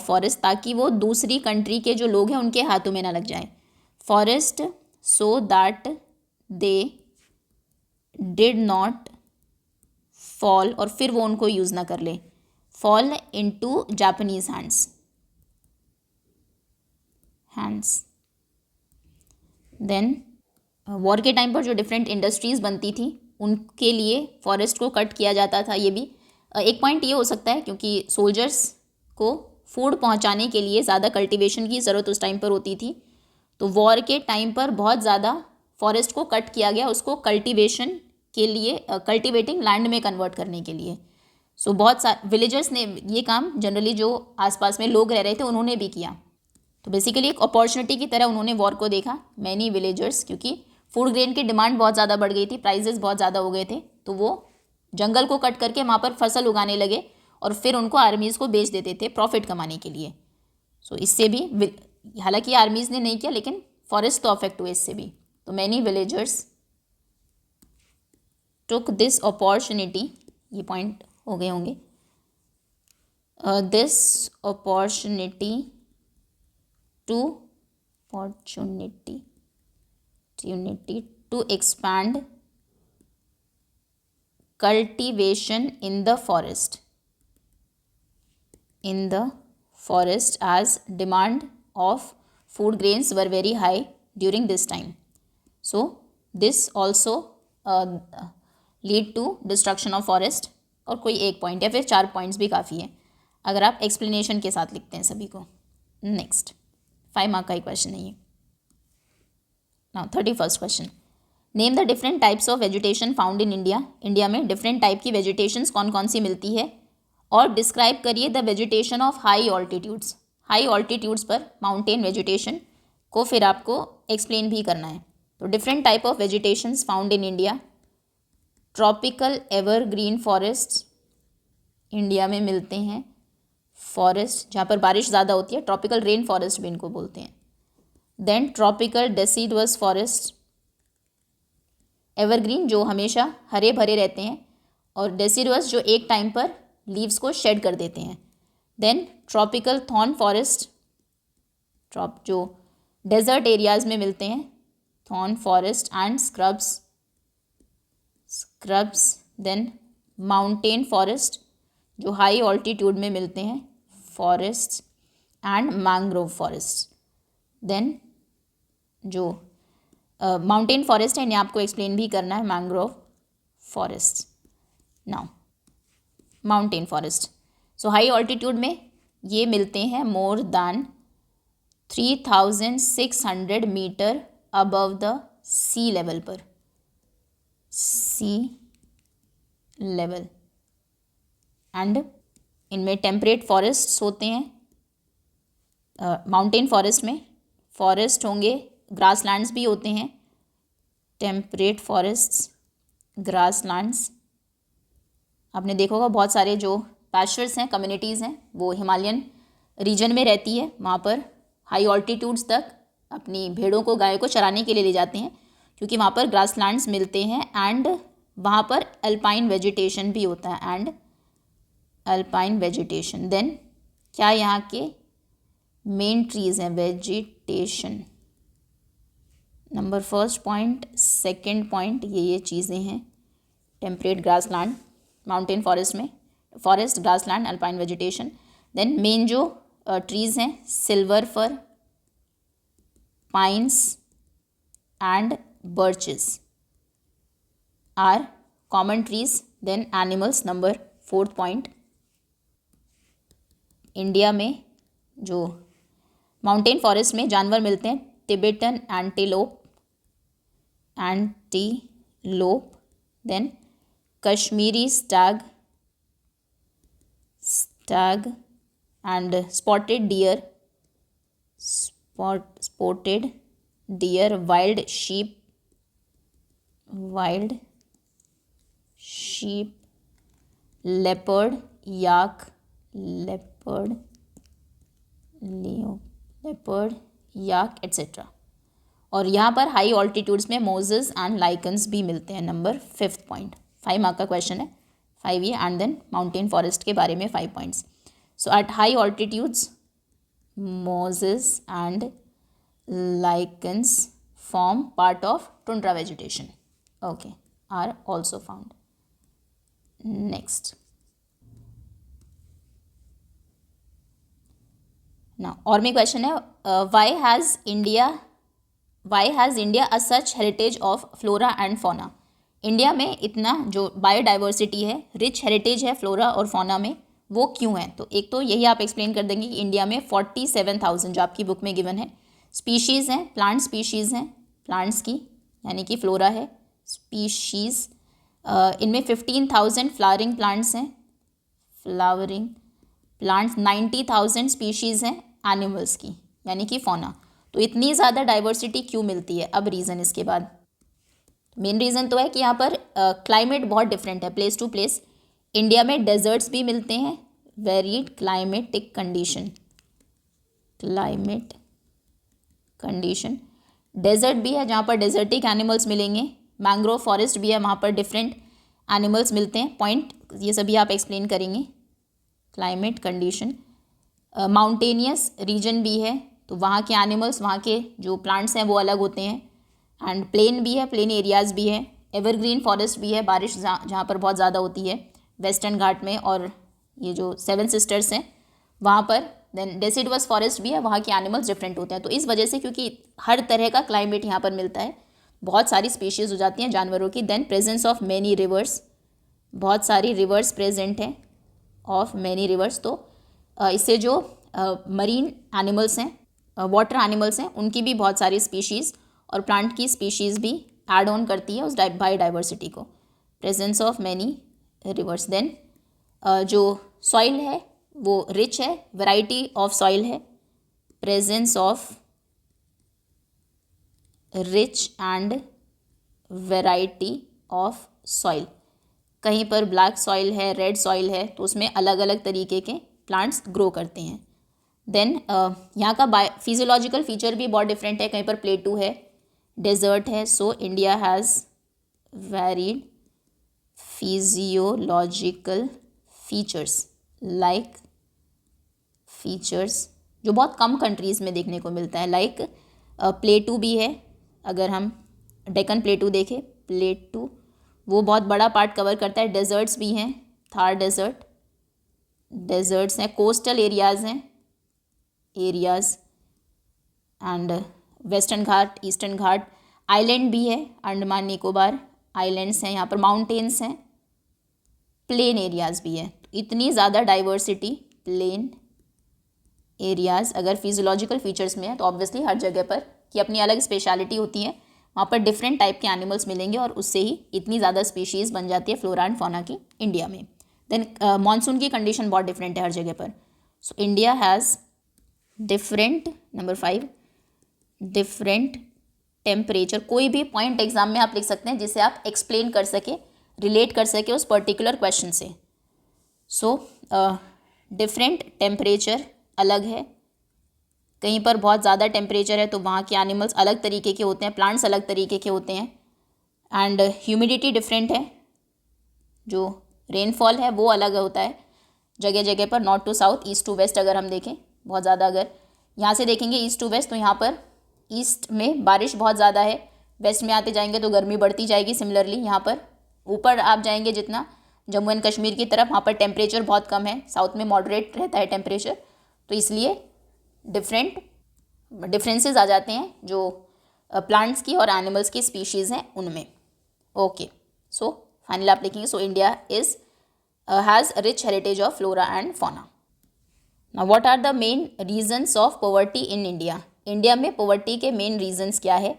forest, ताकि वो दूसरी कंट्री के जो लोग हैं उनके हाथों में ना लग जाए forest, so that they did not fall, और फिर वो उनको यूज़ ना कर ले, fall into Japanese hands. Then war के टाइम पर जो डिफरेंट इंडस्ट्रीज़ बनती थी उनके लिए फॉरेस्ट को कट किया जाता था। ये भी एक पॉइंट ये हो सकता है, क्योंकि सोल्जर्स को फूड पहुंचाने के लिए ज़्यादा कल्टीवेशन की ज़रूरत उस टाइम पर होती थी, तो वॉर के टाइम पर बहुत ज़्यादा फॉरेस्ट को कट किया गया, उसको कल्टीवेशन के लिए, कल्टीवेटिंग लैंड में कन्वर्ट करने के लिए। सो बहुत सारे विलेजर्स ने ये काम, जनरली जो आसपास में लोग रह रहे थे उन्होंने भी किया। तो बेसिकली एक अपॉर्चुनिटी की तरह उन्होंने वॉर को देखा, मैनी विलेजर्स, क्योंकि फूड ग्रेन की डिमांड बहुत ज़्यादा बढ़ गई थी, प्राइजेस बहुत ज़्यादा हो गए थे, तो वो जंगल को कट करके वहाँ पर फसल उगाने लगे और फिर उनको आर्मीज़ को बेच देते थे प्रॉफिट कमाने के लिए। सो इससे भी हालांकि आर्मीज़ ने नहीं किया, लेकिन फॉरेस्ट तो अफेक्ट हुए इससे भी। तो many villagers took this opportunity, ये पॉइंट हो गए होंगे, this opportunity to expand cultivation in the forest as demand of food grains were very high during this time. So this also lead to destruction of forest. और कोई एक point या फिर 4 points भी काफ़ी है अगर आप एक्सप्लेनेशन के साथ लिखते हैं सभी को। नेक्स्ट 5 मार्क का ही क्वेश्चन है ये। Now 31st question, name the different types of vegetation found in India. India में डिफरेंट टाइप की वेजिटेशंस कौन कौन सी मिलती है, और डिस्क्राइब करिए the vegetation of high altitudes. High altitudes पर माउंटेन वेजिटेशन को फिर आपको एक्सप्लेन भी करना है। तो different type of vegetations found in India, tropical evergreen forest India में मिलते हैं, फॉरेस्ट जहाँ पर बारिश ज़्यादा होती है, ट्रॉपिकल रेन फॉरेस्ट भी इनको बोलते हैं। Then tropical deciduous forest, evergreen जो हमेशा हरे भरे रहते हैं, और डेसिडुअस जो एक टाइम पर लीव्स को शेड कर देते हैं। देन ट्रॉपिकल थॉर्न फॉरेस्ट, जो डेजर्ट एरियाज़ में मिलते हैं, thorn forest and scrubs. Then mountain forest जो हाई ऑल्टीट्यूड में मिलते हैं, forest and mangrove forest. Then जो माउंटेन फॉरेस्ट है इन्हें आपको एक्सप्लेन भी करना है, mangrove forest. Now mountain forest, so high altitude में ये मिलते हैं more than 3600 meter above the sea level पर, सी लेवल। एंड इनमें टेम्परेट फॉरेस्ट्स होते हैं। माउंटेन फॉरेस्ट में फॉरेस्ट होंगे, ग्रासलैंड्स भी होते हैं, टेम्परेट फॉरेस्ट्स, ग्रासलैंड्स। आपने देखा होगा बहुत सारे जो पैस्चर्स हैं, कम्युनिटीज़ हैं, वो हिमालयन रीजन में रहती है, वहाँ पर हाई ऑल्टीट्यूड्स तक अपनी भेड़ों को, गायों को चराने के लिए ले जाते हैं, क्योंकि वहाँ पर ग्रासलैंड्स मिलते हैं एंड वहाँ पर अल्पाइन वेजिटेशन भी होता है, एंड अल्पाइन वेजिटेशन। देन क्या यहाँ के मेन ट्रीज़ हैं, vegetation, number first point, second point, ये चीज़ें हैं। टेम्परेट ग्रासलैंड माउंटेन फॉरेस्ट में, forest, grassland, alpine vegetation. Then main जो ट्रीज़ हैं, silver fir, pines and birches are common trees. Then animals, number 4th point, India में जो mountain forest में जानवर मिलते हैं, Tibetan antelope, then Kashmiri stag and spotted deer, wild sheep, leopard, yak, etcetera. और यहाँ पर हाई ऑल्टीट्यूड्स में मोजेस एंड लाइकन्स भी मिलते हैं, नंबर 5th पॉइंट। 5 मार्क का क्वेश्चन है, 5 ये, एंड देन माउंटेन फॉरेस्ट के बारे में 5 points. So at high altitudes Moses and lichens form part of tundra vegetation, okay, are also found. Next, now और में क्वेश्चन है, why has India a such heritage of flora and fauna? India में इतना जो biodiversity है, rich heritage है flora और fauna में, वो क्यों है? तो एक तो यही आप एक्सप्लेन कर देंगे कि इंडिया में 47,000 जो आपकी बुक में गिवन है स्पीशीज़ हैं, प्लांट स्पीशीज़ हैं, प्लांट्स की, यानी कि फ्लोरा है, स्पीशीज़। इनमें 15,000 फ्लावरिंग प्लांट्स हैं, 90,000 स्पीशीज़ हैं एनिमल्स की, यानी कि फौना। तो इतनी ज़्यादा डाइवर्सिटी क्यों मिलती है? अब रीज़न इसके बाद मेन रीज़न तो है कि यहाँ पर क्लाइमेट बहुत डिफरेंट है प्लेस टू प्लेस। इंडिया में डेजर्ट्स भी मिलते हैं, varied climatic condition, climate condition. Desert भी है जहाँ पर डेजर्टिक एनिमल्स मिलेंगे, मैंग्रोव फॉरेस्ट भी है वहाँ पर डिफरेंट एनिमल्स मिलते हैं। पॉइंट ये सभी आप एक्सप्लेन करेंगे। क्लाइमेट कंडीशन, माउंटेनियस रीजन भी है तो वहाँ के एनिमल्स, वहाँ के जो प्लांट्स हैं वो अलग होते हैं। एंड प्लेन भी है, प्लेन एरियाज़ भी है। एवरग्रीन फॉरेस्ट भी है, बारिश जहाँ पर बहुत ज़्यादा होती है वेस्टर्न घाट में, और ये जो 7 सिस्टर्स हैं वहाँ पर। देन डेसिडुअस फॉरेस्ट भी है, वहाँ के एनिमल्स डिफरेंट होते हैं। तो इस वजह से क्योंकि हर तरह का क्लाइमेट यहाँ पर मिलता है, बहुत सारी स्पीशीज़ हो जाती हैं जानवरों की। Then presence of many rivers, बहुत सारी रिवर्स प्रेजेंट हैं, ऑफ मैनी रिवर्स। तो इससे जो मरीन एनिमल्स हैं, वाटर एनिमल्स हैं, उनकी भी बहुत सारी स्पीशीज़ और प्लांट की स्पीशीज़ भी ऐड ऑन करती है उस बायोडाइवर्सिटी को। Presence of many rivers. Then जो सॉइल है वो रिच है, वैरायटी ऑफ सॉइल है, presence of rich and variety of soil. कहीं पर ब्लैक सॉइल है, रेड सॉइल है, तो उसमें अलग अलग तरीके के प्लांट्स ग्रो करते हैं। देन यहाँ का फिजियोलॉजिकल फीचर भी बहुत डिफरेंट है, कहीं पर प्लेटू है, डेजर्ट है। So India has varied physiological features, like features जो बहुत कम कंट्रीज़ में देखने को मिलता है। लाइक प्लेटू भी है, अगर हम डेक्कन प्लेटू देखें, प्लेटू वो बहुत बड़ा पार्ट कवर करता है। डेजर्ट्स भी हैं, थार डेजर्ट, डेजर्ट्स हैं, कोस्टल एरियाज़ हैं, areas and western Ghat, eastern Ghat. Island भी है, अंडमान निकोबार आइलैंड्स हैं, यहाँ पर माउंटेन्स हैं, प्लेन एरियाज़ भी है। इतनी ज़्यादा डाइवर्सिटी प्लेन एरियाज़ अगर फिजियोलॉजिकल फीचर्स में है तो ऑब्वियसली हर जगह पर की अपनी अलग स्पेशलिटी होती है, वहाँ पर डिफरेंट टाइप के एनिमल्स मिलेंगे और उससे ही इतनी ज़्यादा स्पीशीज़ बन जाती है फ्लोरा एंड फौना की इंडिया में। देन मानसून की कंडीशन बहुत डिफरेंट है हर जगह पर। So India has different, number 5, different temperature. कोई भी पॉइंट एग्जाम में आप लिख सकते हैं जिसे आप एक्सप्लेन कर सके, रिलेट कर सके उस पर्टिकुलर क्वेश्चन से। सो डिफरेंट टेम्परेचर अलग है, कहीं पर बहुत ज़्यादा टेम्परेचर है तो वहाँ के एनिमल्स अलग तरीके के होते हैं, प्लांट्स अलग तरीके के होते हैं। एंड ह्यूमिडिटी डिफरेंट है, जो रेनफॉल है वो अलग होता है जगह जगह पर, north to south, east to west. अगर हम देखें बहुत ज़्यादा, अगर यहाँ से देखेंगे ईस्ट टू वेस्ट तो यहाँ पर ईस्ट में बारिश बहुत ज़्यादा है, वेस्ट में आते जाएंगे तो गर्मी बढ़ती जाएगी। सिमिलरली यहाँ पर ऊपर आप जाएंगे जितना जम्मू एंड कश्मीर की तरफ, वहाँ पर टेम्परेचर बहुत कम है, साउथ में मॉडरेट रहता है टेम्परेचर। तो इसलिए डिफरेंसेस आ जाते हैं जो प्लांट्स की और एनिमल्स की स्पीशीज़ हैं उनमें। ओके, सो फाइनली आप लिखेंगे, so India is has rich heritage of flora and fauna. Now what are the main reasons of poverty in India. India में पॉवर्टी के मेन रीजन्स क्या है।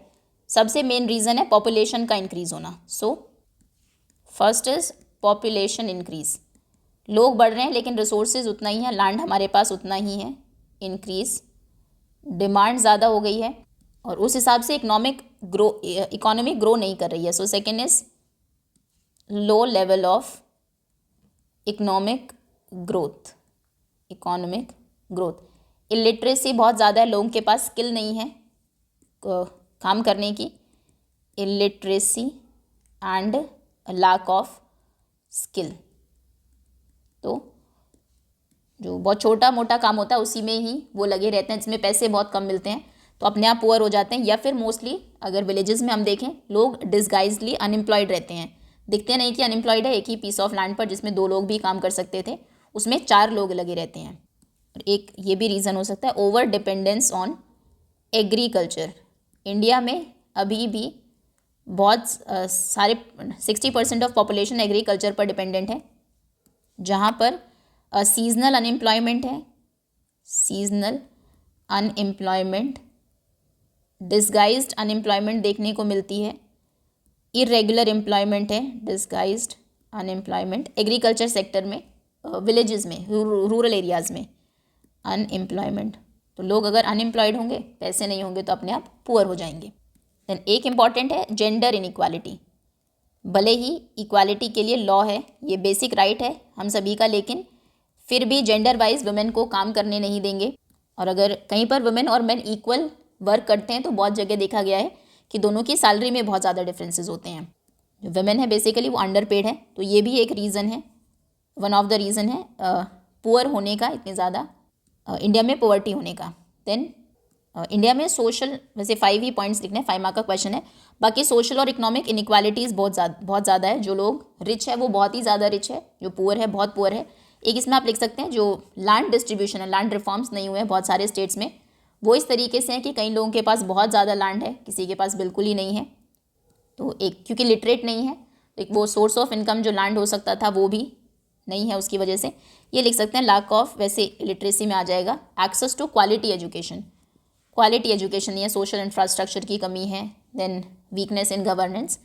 सबसे मेन रीज़न है पॉपुलेशन का इंक्रीज़ होना। So first is population increase, लोग बढ़ रहे हैं लेकिन रिसोर्सेज उतना ही है, लैंड हमारे पास उतना ही है। इंक्रीज़, डिमांड ज़्यादा हो गई है और उस हिसाब से इकोनॉमी ग्रो नहीं कर रही है। So second is low level of economic growth, economic growth. Illiteracy बहुत ज़्यादा है, लोगों के पास स्किल नहीं है काम करने की, illiteracy and lack of skill. तो जो बहुत छोटा मोटा काम होता है उसी में ही वो लगे रहते हैं, जिसमें पैसे बहुत कम मिलते हैं, तो अपने आप पुअर हो जाते हैं। या फिर मोस्टली अगर विलेजेस में हम देखें, लोग डिस्गाइजली अनएम्प्लॉयड रहते हैं, दिखते नहीं कि अनएम्प्लॉयड है। एक ही पीस ऑफ लैंड पर जिसमें 2 लोग भी काम कर सकते थे उसमें 4 लोग लगे रहते हैं। और एक ये भी रीज़न हो सकता है over dependence on agriculture. India में अभी भी बहुत सारे 60% ऑफ पॉपुलेशन एग्रीकल्चर पर डिपेंडेंट है, जहाँ पर सीजनल अनएम्प्लॉयमेंट है, सीजनल अनएम्प्लॉयमेंट, डिस्गाइज्ड अनएम्प्लॉयमेंट देखने को मिलती है, इरेगुलर एम्प्लॉयमेंट है, डिस्गाइज्ड अनएम्प्लॉयमेंट एग्रीकल्चर सेक्टर में, विलेजेस में, रूरल एरियाज़ में अनएम्प्लॉयमेंट। तो लोग अगर अनएम्प्लॉयड होंगे, पैसे नहीं होंगे तो अपने आप पुअर हो जाएंगे। देन एक इम्पॉर्टेंट है जेंडर इनइक्वालिटी। भले ही इक्वालिटी के लिए लॉ है, ये बेसिक राइट है हम सभी का, लेकिन फिर भी जेंडर वाइज वुमेन को काम करने नहीं देंगे। और अगर कहीं पर वुमेन और मेन इक्वल वर्क करते हैं तो बहुत जगह देखा गया है कि दोनों की सैलरी में बहुत ज़्यादा डिफरेंसेस होते हैं। जो वुमेन है बेसिकली वो अंडर पेड है, तो ये भी एक रीज़न है, वन ऑफ द रीज़न है पुअर होने का, इतने ज़्यादा इंडिया में पॉवर्टी होने का। देन इंडिया में सोशल, वैसे 5 ही पॉइंट्स लिखने हैं, 5 मार्क का क्वेश्चन है। बाकी सोशल और इकोनॉमिक इनइक्वालिटीज़ बहुत ज़्यादा है। जो लोग रिच है वो बहुत ही ज़्यादा रिच है, जो पुअर है बहुत पुअर है। एक इसमें आप लिख सकते हैं जो लैंड डिस्ट्रीब्यूशन है, लैंड रिफॉर्म्स नहीं हुए हैं बहुत सारे स्टेट्स में, वो इस तरीके से है कि कई लोगों के पास बहुत ज़्यादा लैंड है, किसी के पास बिल्कुल ही नहीं है। तो एक क्योंकि लिटरेट नहीं है, तो एक वो सोर्स ऑफ इनकम जो लैंड हो सकता था वो भी नहीं है, उसकी वजह से ये लिख सकते हैं लैक ऑफ, वैसे लिटरेसी में आ जाएगा access to quality education, quality education नहीं है, सोशल इंफ्रास्ट्रक्चर की कमी है, देन वीकनेस इन गवर्नेंस,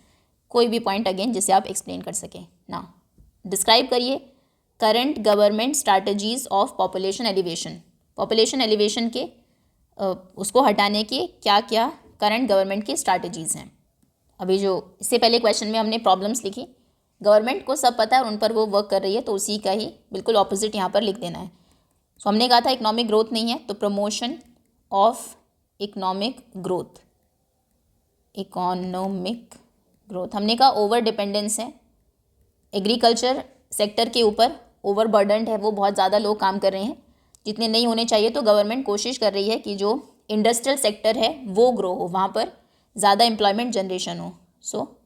कोई भी पॉइंट अगेन जिसे आप एक्सप्लेन कर सकें ना। डिस्क्राइब करिए current government strategies of population elevation, population elevation के उसको हटाने के क्या क्या करंट गवर्नमेंट की स्ट्रैटेजीज़ हैं। अभी जो इससे पहले क्वेश्चन में हमने प्रॉब्लम्स लिखी, गवर्नमेंट को सब पता है और उन पर वो वर्क कर रही है, तो उसी का ही बिल्कुल ऑपोजिट यहाँ पर लिख देना है। सो हमने कहा था इकोनॉमिक ग्रोथ नहीं है, तो promotion of economic growth, economic growth. हमने कहा ओवर डिपेंडेंस है, एग्रीकल्चर सेक्टर के ऊपर ओवर बर्डनड है, वो बहुत ज़्यादा लोग काम कर रहे हैं जितने नहीं होने चाहिए। तो गवर्नमेंट कोशिश कर रही है कि जो इंडस्ट्रियल सेक्टर है वो ग्रो हो, वहाँ पर ज़्यादा एम्प्लॉयमेंट जनरेशन हो। So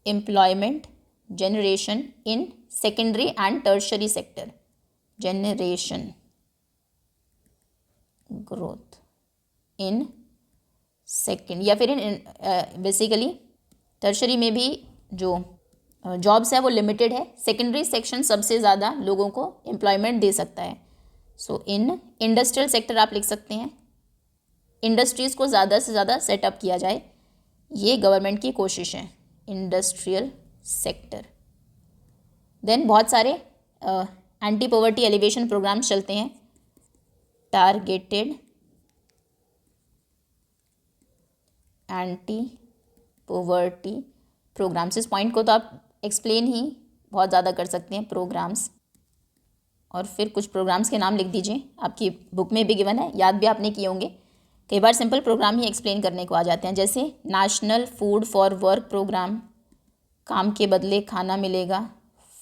employment generation in secondary and tertiary sector, generation growth in second या फिर इन बेसिकली टर्शरी में भी जो जॉब्स है वो लिमिटेड है, सेकेंडरी सेक्शन सबसे ज़्यादा लोगों को एम्प्लॉयमेंट दे सकता है। सो इन इंडस्ट्रियल सेक्टर आप लिख सकते हैं, इंडस्ट्रीज़ को ज़्यादा से ज़्यादा सेटअप किया जाए, ये गवर्नमेंट की कोशिश है, इंडस्ट्रियल सेक्टर। देन बहुत सारे एंटी पॉवर्टी एलिवेशन प्रोग्राम्स चलते हैं, टारगेटेड एंटी पॉवर्टी प्रोग्राम्स। इस पॉइंट को तो आप एक्सप्लेन ही बहुत ज़्यादा कर सकते हैं, प्रोग्राम्स, और फिर कुछ प्रोग्राम्स के नाम लिख दीजिए, आपकी बुक में भी गिवन है, याद भी आपने किए होंगे। कई बार सिंपल प्रोग्राम ही एक्सप्लेन करने को आ जाते हैं, जैसे national food for work program, काम के बदले खाना मिलेगा,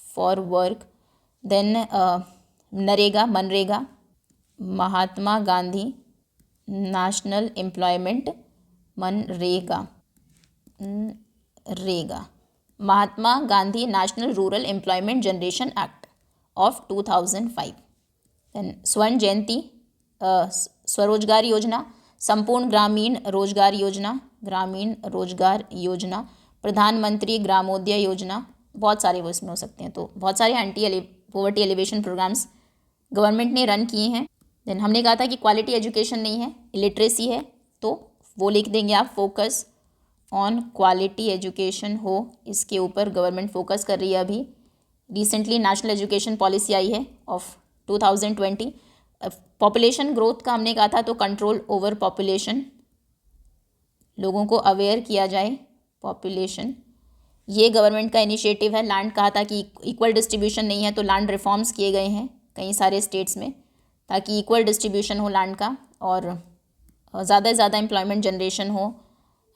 for work. Then NREGA, MNREGA, Mahatma Gandhi national employment, MNREGA, REGA, Mahatma Gandhi national rural employment generation act of 2005। Then Swarna Jayanti, स्वरोजगार योजना, संपूर्ण ग्रामीण रोजगार योजना, ग्रामीण रोजगार योजना, प्रधानमंत्री ग्रामोदय योजना, बहुत सारे वो इसमें हो सकते हैं। तो बहुत सारे anti poverty alleviation programmes government ने रन किए हैं। देन हमने कहा था कि क्वालिटी एजुकेशन नहीं है, इलिटरेसी है, तो वो लिख देंगे आप, फोकस ऑन क्वालिटी एजुकेशन हो, इसके ऊपर गवर्नमेंट फोकस कर रही है। अभी रिसेंटली नेशनल एजुकेशन पॉलिसी आई है ऑफ 2020। पॉपुलेशन ग्रोथ का हमने कहा था, तो कंट्रोल ओवर पॉपुलेशन, लोगों को अवेयर किया जाए पॉपुलेशन, ये गवर्नमेंट का इनिशिएटिव है। लैंड कहा था कि इक्वल डिस्ट्रीब्यूशन नहीं है, तो लैंड रिफॉर्म्स किए गए हैं कई सारे स्टेट्स में, ताकि इक्वल डिस्ट्रीब्यूशन हो लैंड का और ज़्यादा से ज़्यादा एम्प्लॉयमेंट जनरेशन हो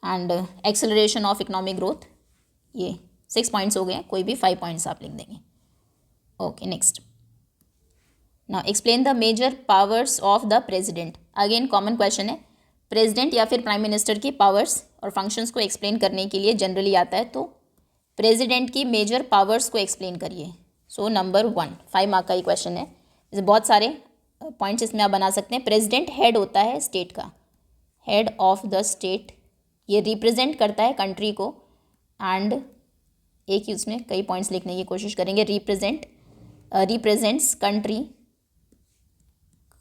and acceleration of economic growth. ये 6 पॉइंट्स हो गए, कोई भी 5 पॉइंट्स आप लिख देंगे। Okay, next. Now explain the major powers of the president. Again common question है, प्रेसिडेंट या फिर प्राइम मिनिस्टर की पावर्स और फंक्शंस को एक्सप्लेन करने के लिए जनरली आता है, तो प्रेसिडेंट की मेजर पावर्स को एक्सप्लेन करिए। सो नंबर 1, 5 मार्क का ही क्वेश्चन है, जैसे बहुत सारे पॉइंट्स इसमें आप बना सकते हैं। प्रेसिडेंट हेड होता है स्टेट का, हेड ऑफ द स्टेट, ये रिप्रेजेंट करता है कंट्री को, एंड एक ही उसमें कई पॉइंट्स लिखने की कोशिश करेंगे। Represents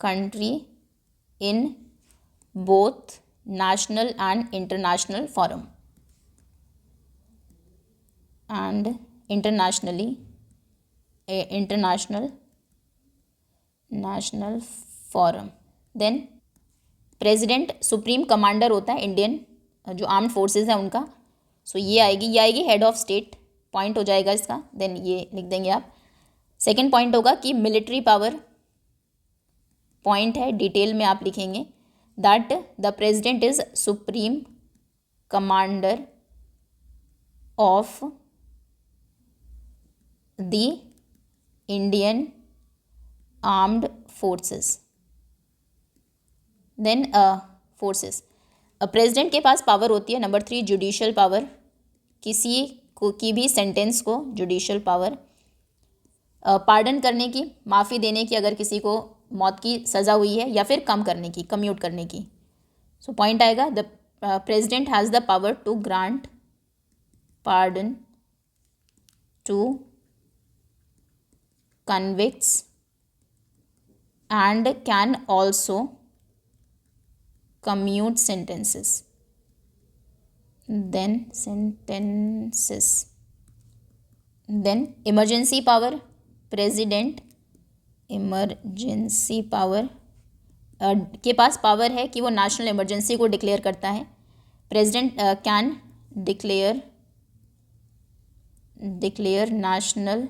country in both national and international forum and national forum. Then president supreme commander होता है इंडियन जो आर्म्ड फोर्सेस हैं उनका। सो ये आएगी हेड ऑफ स्टेट, पॉइंट हो जाएगा इसका। देन ये लिख देंगे आप। सेकेंड पॉइंट होगा कि मिलिट्री पावर, पॉइंट है, डिटेल में आप लिखेंगे that the president is supreme commander of the Indian armed forces. Then forces, president के पास पावर होती है। नंबर 3 जुडिशियल पावर, किसी को की भी सेंटेंस को जुडिशियल पावर, पार्डन करने की, माफ़ी देने की अगर किसी को मौत की सज़ा हुई है, या फिर कम करने की, कम्यूट करने की। सो पॉइंट आएगा the president has the power to grant pardon to convicts and can also commute sentences. Then sentences. Then emergency power, president emergency power के पास पावर है कि वो नेशनल इमरजेंसी को डिक्लेयर करता है। President can declare national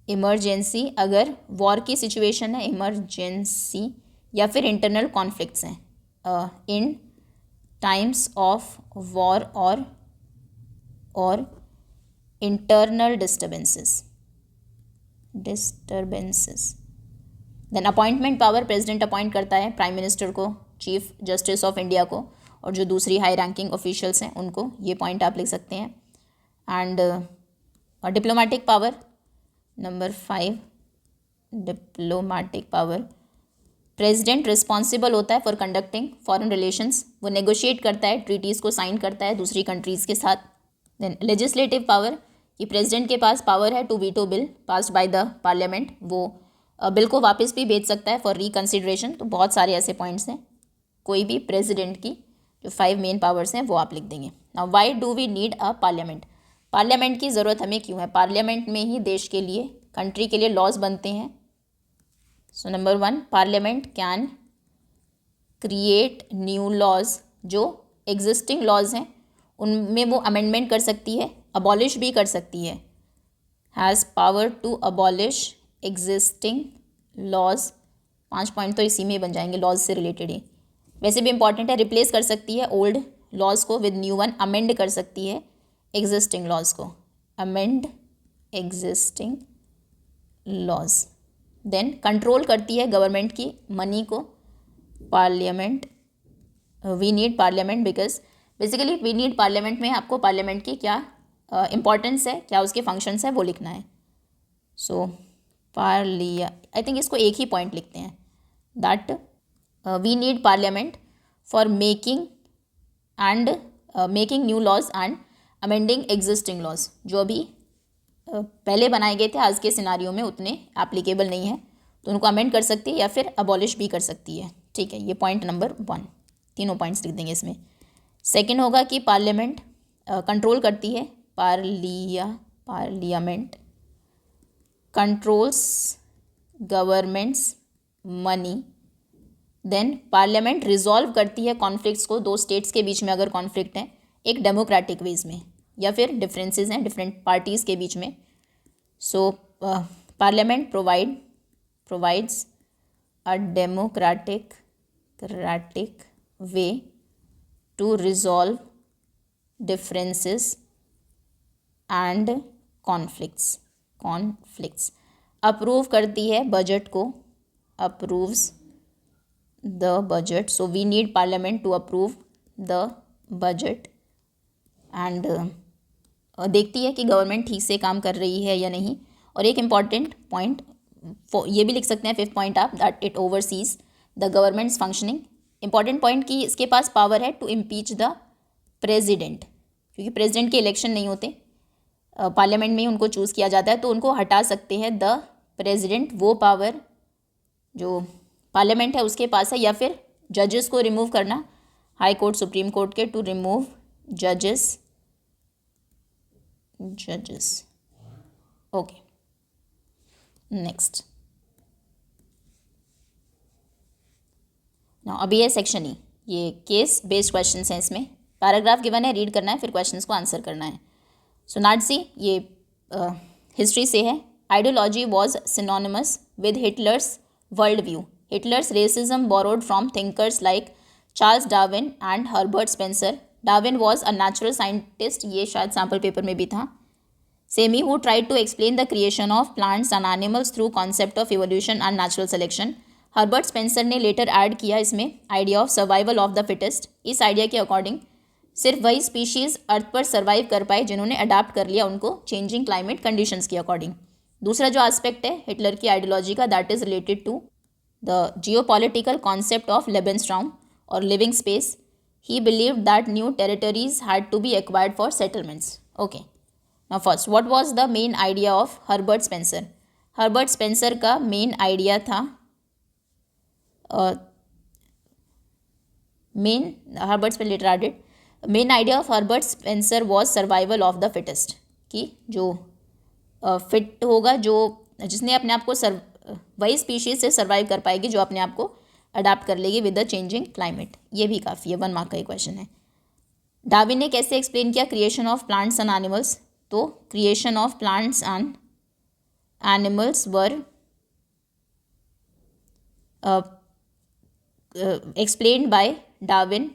emergency अगर war की सिचुएशन है, इमरजेंसी, या फिर इंटरनल कॉन्फ्लिक्ट्स हैं, इन टाइम्स ऑफ वॉर और internal disturbances. Then appointment power, president appoint करता है प्राइम मिनिस्टर को, चीफ जस्टिस ऑफ इंडिया को, और जो दूसरी हाई रैंकिंग ऑफिशियल्स हैं उनको। ये पॉइंट आप लिख सकते हैं। And diplomatic power, number 5 diplomatic power, president responsible होता है फॉर कंडक्टिंग फॉरेन रिलेशंस, वो नेगोशिएट करता है, ट्रीटीज़ को साइन करता है दूसरी कंट्रीज़ के साथ। देन लेजिस्लेटिव पावर, कि प्रेसिडेंट के पास पावर है to veto bill passed by the parliament, वो बिल को वापस भी भेज सकता है फॉर रिकन्सिडरेशन। तो बहुत सारे ऐसे पॉइंट्स हैं, कोई भी प्रेसिडेंट की जो 5 मेन पावर्स हैं वो आप लिख देंगे। Now why do we need a parliament, parliament की ज़रूरत हमें क्यों है? पार्लियामेंट में ही देश के लिए, कंट्री के लिए लॉज बनते हैं। So number 1, parliament can create new laws, जो एग्जिस्टिंग लॉज हैं उनमें वो अमेंडमेंट कर सकती है, अबॉलिश भी कर सकती है। Has power to abolish existing laws, 5 point तो इसी में बन जाएंगे, लॉज से रिलेटेड ही। वैसे भी इंपॉर्टेंट है, रिप्लेस कर सकती है ओल्ड लॉज को विद न्यू वन, अमेंड कर सकती है एग्जिस्टिंग लॉज को, amend existing laws. Then control करती है गवर्नमेंट की मनी को, parliament, we need parliament because basically we need parliament में आपको पार्लियामेंट की क्या इंपॉर्टेंस है, क्या उसके फंक्शंस है, वो लिखना है। सो आई थिंक इसको एक ही पॉइंट लिखते हैं, that we need parliament for making new laws and amending existing laws, जो अभी पहले बनाए गए थे आज के सिनारियों में उतने एप्लीकेबल नहीं है, तो उनको अमेंड कर सकती है या फिर अबॉलिश भी कर सकती है। ठीक है, ये पॉइंट नंबर 1, तीनों पॉइंट्स लिख देंगे इसमें। सेकंड होगा कि पार्लियामेंट कंट्रोल करती है, parliament controls government's money. Then parliament resolve करती है कॉन्फ्लिक्ट्स को, दो स्टेट्स के बीच में अगर कॉन्फ्लिक्ट है, एक डेमोक्रेटिक वेज में, या फिर डिफरेंसेस हैं डिफरेंट पार्टीज़ के बीच में। So parliament provides a democratic way to resolve differences and conflicts. Approve करती है बजट को, approves the budget, so we need parliament to approve the budget. And देखती है कि गवर्नमेंट ठीक से काम कर रही है या नहीं। और एक इम्पॉर्टेंट पॉइंट ये भी लिख सकते हैं, 5th पॉइंट आप, that it overseas the governments functioning. Important point कि इसके पास पावर है टू इम्पीच द प्रेजिडेंट, क्योंकि प्रेजिडेंट के इलेक्शन नहीं होते, पार्लियामेंट में ही उनको चूज़ किया जाता है, तो उनको हटा सकते हैं द प्रेजिडेंट। वो पावर जो पार्लियामेंट है उसके पास है, या फिर जजेस को रिमूव करना, हाई कोर्ट सुप्रीम कोर्ट के, टू रिमूव जजेस। Okay, next. नाउ अभी है सेक्शन ई। ये केस बेस्ड क्वेश्चंस हैं, इसमें पैराग्राफ गिवन है, रीड करना है, फिर क्वेश्चंस को आंसर करना है. सो नाज़ी ये हिस्ट्री से है. Ideology was synonymous with Hitler's world view. Hitler's racism borrowed from thinkers like Charles Darwin and Herbert Spencer. Darwin was a natural scientist, ये शायद सैम्पल पेपर में भी था. Semi who tried to explain the creation of plants and animals through concept of evolution and natural selection. Herbert Spencer ने later add किया इसमें idea of survival of the fittest. इस idea के according सिर्फ वही स्पीशीज़ अर्थ पर survive कर पाए जिन्होंने अडाप्ट कर लिया उनको चेंजिंग क्लाइमेट कंडीशंस के अकॉर्डिंग. दूसरा जो एस्पेक्ट है हिटलर की आइडियोलॉजी का, that is related to the geopolitical concept of lebensraum और living space. He believed that new territories had to be acquired for settlements. Okay, now first what was the main idea of Herbert Spencer. Herbert Spencer का main idea था main idea of Herbert Spencer was survival of the fittest. कि जो fit होगा, जो जिसने अपने आप को वही स्पीशीज से सर्वाइव कर पाएगी जो अपने आप को अडाप्ट कर लेगी विद द चेंजिंग क्लाइमेट. ये भी काफ़ी है, 1 मार्क का ही क्वेश्चन है. डार्विन ने कैसे एक्सप्लेन किया creation of plants and animals. तो creation of plants and animals were explained by Darwin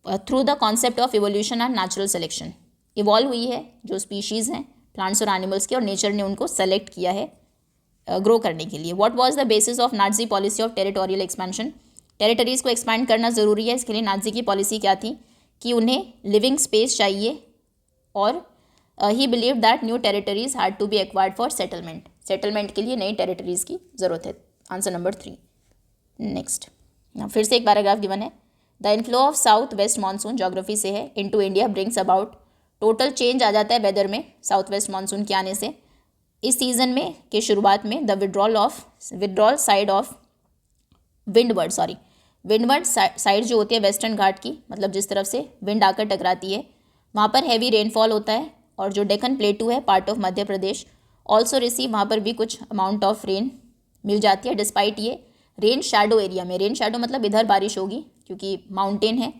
through the concept of evolution and natural selection. Evolve हुई है जो स्पीशीज़ हैं प्लांट्स और एनिमल्स की, और नेचर ने उनको सेलेक्ट किया है ग्रो करने के लिए. What was the basis of Nazi policy of territorial expansion. Territories को एक्सपैंड करना ज़रूरी है, इसके लिए नाज़ी की पॉलिसी क्या थी कि उन्हें लिविंग स्पेस चाहिए, और he believe that new territories had to be acquired for settlement. Settlement के लिए नई टेरिटरीज़ की ज़रूरत है. Answer number 3. नेक्स्ट, फिर से एक पैराग्राफ गिवन है. The inflow of south west monsoon, geography से है, into India brings about. Total change आ जाता है वेदर में साउथ वेस्ट मानसून के आने से. इस सीज़न में के शुरुआत में the withdrawal side of windward side जो होती है वेस्टर्न घाट की, मतलब जिस तरफ से विंड आकर टकराती है, वहाँ पर हैवी रेनफॉल होता है. और जो डेक्कन प्लेटू है part of Madhya Pradesh also receive, वहाँ पर भी कुछ अमाउंट ऑफ रेन मिल जाती है. डिस्पाइट ये रेन शैडो एरिया में, रेन शैडो मतलब इधर बारिश होगी क्योंकि माउंटेन है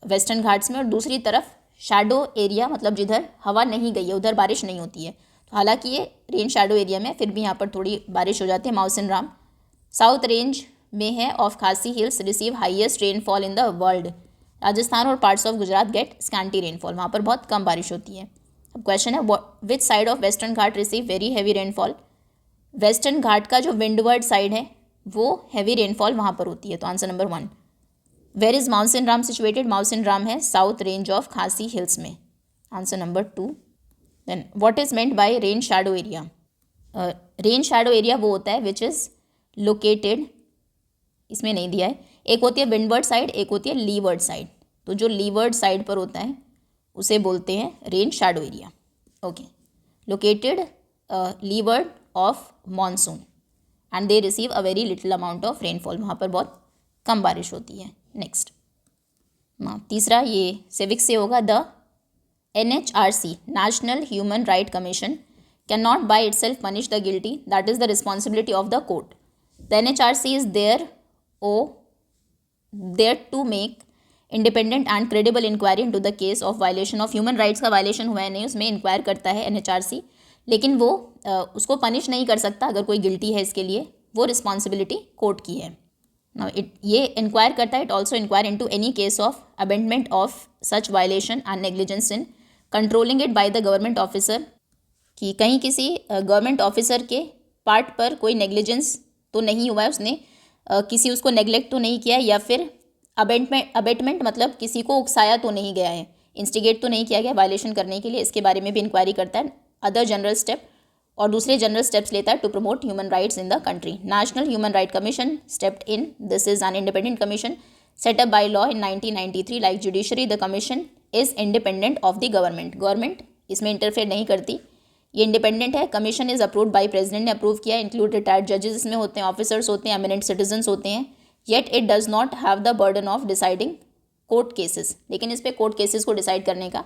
वेस्टर्न घाट्स में, और दूसरी तरफ शैडो एरिया मतलब जिधर हवा नहीं गई है उधर बारिश नहीं होती है. तो हालांकि ये रेन शैडो एरिया में फिर भी यहाँ पर थोड़ी बारिश हो जाती है. माउसिन राम साउथ रेंज में है of Khasi hills receive highest rainfall in the world. Rajasthan और parts of Gujarat get scanty rainfall, वहाँ पर बहुत कम बारिश होती है. अब क्वेश्चन है which side of western Ghat receive very heavy rainfall. Western Ghat का जो विंडवर्ड साइड है वो हैवी रेनफॉल वहाँ पर होती है. तो answer number 1. Where is Mawsynram situated. Mawsynram है south range of Khasi hills में. Answer number 2. Then what is meant by rain shadow area. Rain shadow area वो होता है विच इज़ लोकेटेड, इसमें नहीं दिया है, एक होती है विंडवर्ड साइड, एक होती है लीवर्ड साइड. तो जो लीवर्ड साइड पर होता है उसे बोलते हैं rain shadow area. Okay, located leeward of monsoon and they receive a very little amount of rainfall, वहाँ पर बहुत कम बारिश होती है. नेक्स्ट, तीसरा ये सिविक्स से होगा. The NHRC national human right commission can not by itself punish the guilty, that is the responsibility of the court. The NHRC is there to make independent and credible inquiry into the case of violation of human rights. का violation हुआ है नहीं, उसमें inquire करता है NHRC, लेकिन वो उसको पनिश नहीं कर सकता अगर कोई गिल्टी है. इसके लिए वो रिस्पॉन्सिबिलिटी कोर्ट की है. ये इंक्वायर करता है. It also inquire into any case of abetment of such violation and negligence in controlling it by the government officer, कि कहीं किसी गवर्नमेंट ऑफिसर के पार्ट पर कोई नेग्लिजेंस तो नहीं हुआ है, उसने किसी उसको नेग्लेक्ट तो नहीं किया है, या फिर अबेटमेंट मतलब किसी को उकसाया तो नहीं गया है, इंस्टिगेट तो नहीं किया गया वायलेशन करने के लिए. इसके बारे में भी इंक्वायरी करता है. अदर जनरल स्टेप, और दूसरे जनरल स्टेप्स लेता है to promote human rights in the country. National human right commission stepped in. This is an independent commission set up by law in 1993. Like judiciary, the commission is independent of the government. Government इसमें interfere नहीं करती, ये independent है. Commission is approved by president ने approve किया. Include retired जजेस इसमें होते हैं, ऑफिसर्स होते हैं, एमिनेंट सिटीजन्स होते हैं. Yet it does not have the burden of deciding court cases. लेकिन इस पर कोर्ट केसेस को डिसाइड करने का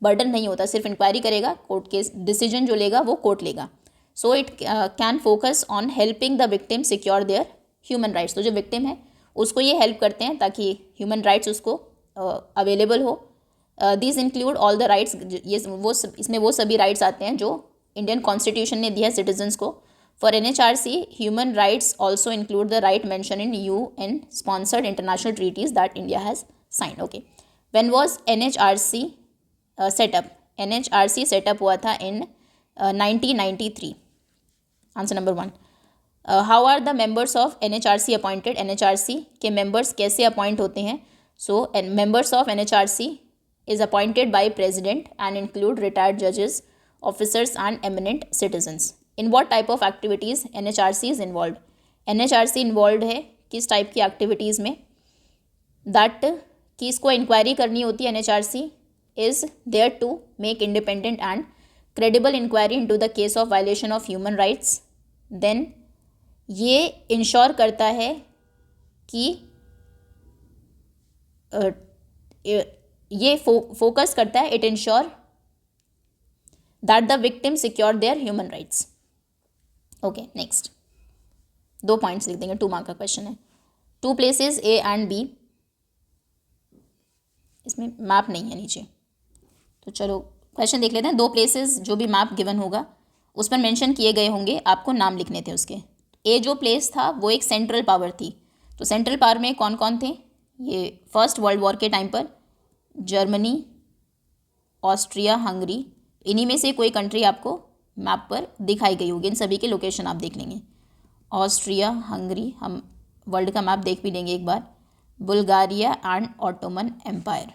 बर्डन नहीं होता, सिर्फ इंक्वायरी करेगा. कोर्ट केस डिसीजन जो लेगा वो कोर्ट लेगा. So it can focus on helping the victim secure their human rights. तो जो विक्टिम है उसको ये हेल्प करते हैं ताकि ह्यूमन राइट्स उसको अवेलेबल हो. These include all the rights, ये वो इसमें वो सभी राइट्स आते हैं जो इंडियन कॉन्स्टिट्यूशन ने दिया है सिटीजन्स को. For NHRC, human rights also include the right mention in UN sponsored international treaties that India has sign. Okay, when was NHRC set up? NHRC set up हुआ था in 1993. Answer number 1. How are the members of NHRC appointed? NHRC के members कैसे appoint होते हैं? So members of NHRC is appointed by president and include retired judges, officers and eminent citizens. In what type of activities NHRC is involved? NHRC involved है किस type की activities में? That कि इसको inquiry करनी होती है. NHRC is there to make independent and credible inquiry into the case of violation of human rights. Then ये इंश्योर करता है कि ये फोकस करता है, it ensure that the victim secure their human rights. Okay, next 2 points लिख देंगे. 2 mark का क्वेश्चन है. 2 प्लेसेस A एंड B. इसमें मैप नहीं है नीचे, तो चलो क्वेश्चन देख लेते हैं. 2 प्लेसेस जो भी मैप गिवन होगा उस पर मेंशन किए गए होंगे, आपको नाम लिखने थे उसके. ए जो प्लेस था वो एक सेंट्रल पावर थी. तो सेंट्रल पावर में कौन कौन थे? ये फर्स्ट वर्ल्ड वॉर के टाइम पर जर्मनी, ऑस्ट्रिया, हंगरी, इन्हीं में से कोई कंट्री आपको मैप पर दिखाई गई होगी. इन सभी के लोकेशन आप देख लेंगे. ऑस्ट्रिया, हंगरी, हम वर्ल्ड का मैप देख भी लेंगे एक बार. Bulgaria and Ottoman empire.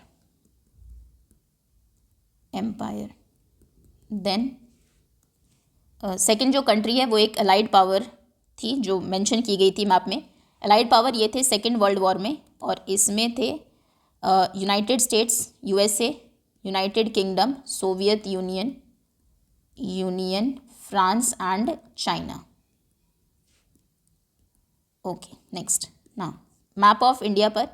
Then second जो कंट्री है वो एक अलाइड पावर थी जो मेंशन की गई थी मैप में. अलाइड पावर ये थे सेकंड वर्ल्ड वॉर में, और इसमें थे United states, USA, United kingdom, Soviet union, France and China. Okay, next. ना मैप ऑफ इंडिया पर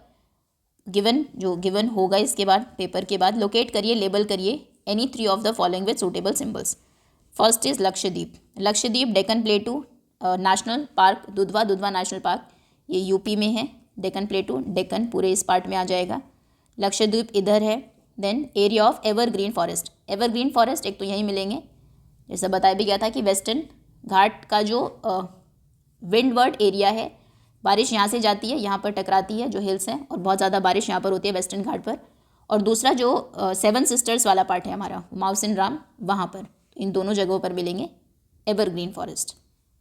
गिवन होगा इसके बाद, पेपर के बाद, लोकेट करिए, लेबल करिए any 3 of the following with suitable symbols. First is Lakshadweep. Lakshadweep Deccan प्लेटू national park, Dudhwa national park, ये यूपी में है. डेक्कन प्लेटू, डेक्कन पूरे इस पार्ट में आ जाएगा. लक्षद्वीप इधर है. Then area of evergreen forest. Evergreen forest एक तो यहीं मिलेंगे, जैसा बताया भी गया था कि वेस्टर्न घाट का जो विंडवर्ड एरिया है, बारिश यहाँ से जाती है, यहाँ पर टकराती है जो हिल्स हैं, और बहुत ज़्यादा बारिश यहाँ पर होती है वेस्टर्न घाट पर. और दूसरा जो 7 सिस्टर्स वाला पार्ट है हमारा, माउसिन राम, वहाँ पर, इन दोनों जगहों पर मिलेंगे एवरग्रीन फॉरेस्ट.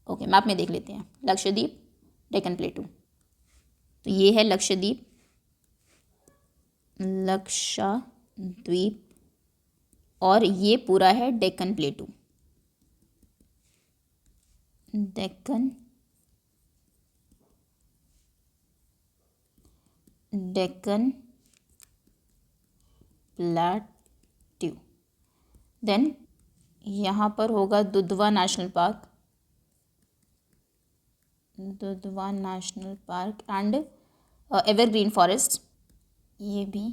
ओके, मैप में देख लेते हैं. लक्षद्वीप, डेक्कन प्लेटू. तो ये है लक्षद्वीप, और ये पूरा है Deccan plateau. Deccan plateau. Then यहाँ पर होगा Dudhwa national park, and evergreen forest. ये भी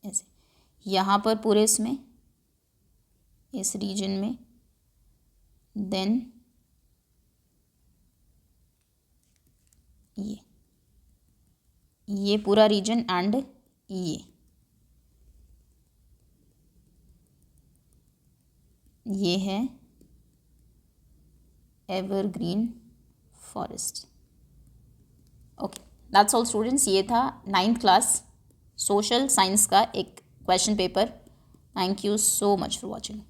ऐसे यहाँ पर पूरे इसमें, इस रीजन में. देन ये पूरा रीजन, एंड ये है evergreen forest. Okay, that's all students. ये था 9th क्लास सोशल साइंस का एक question paper. Thank you so much for watching.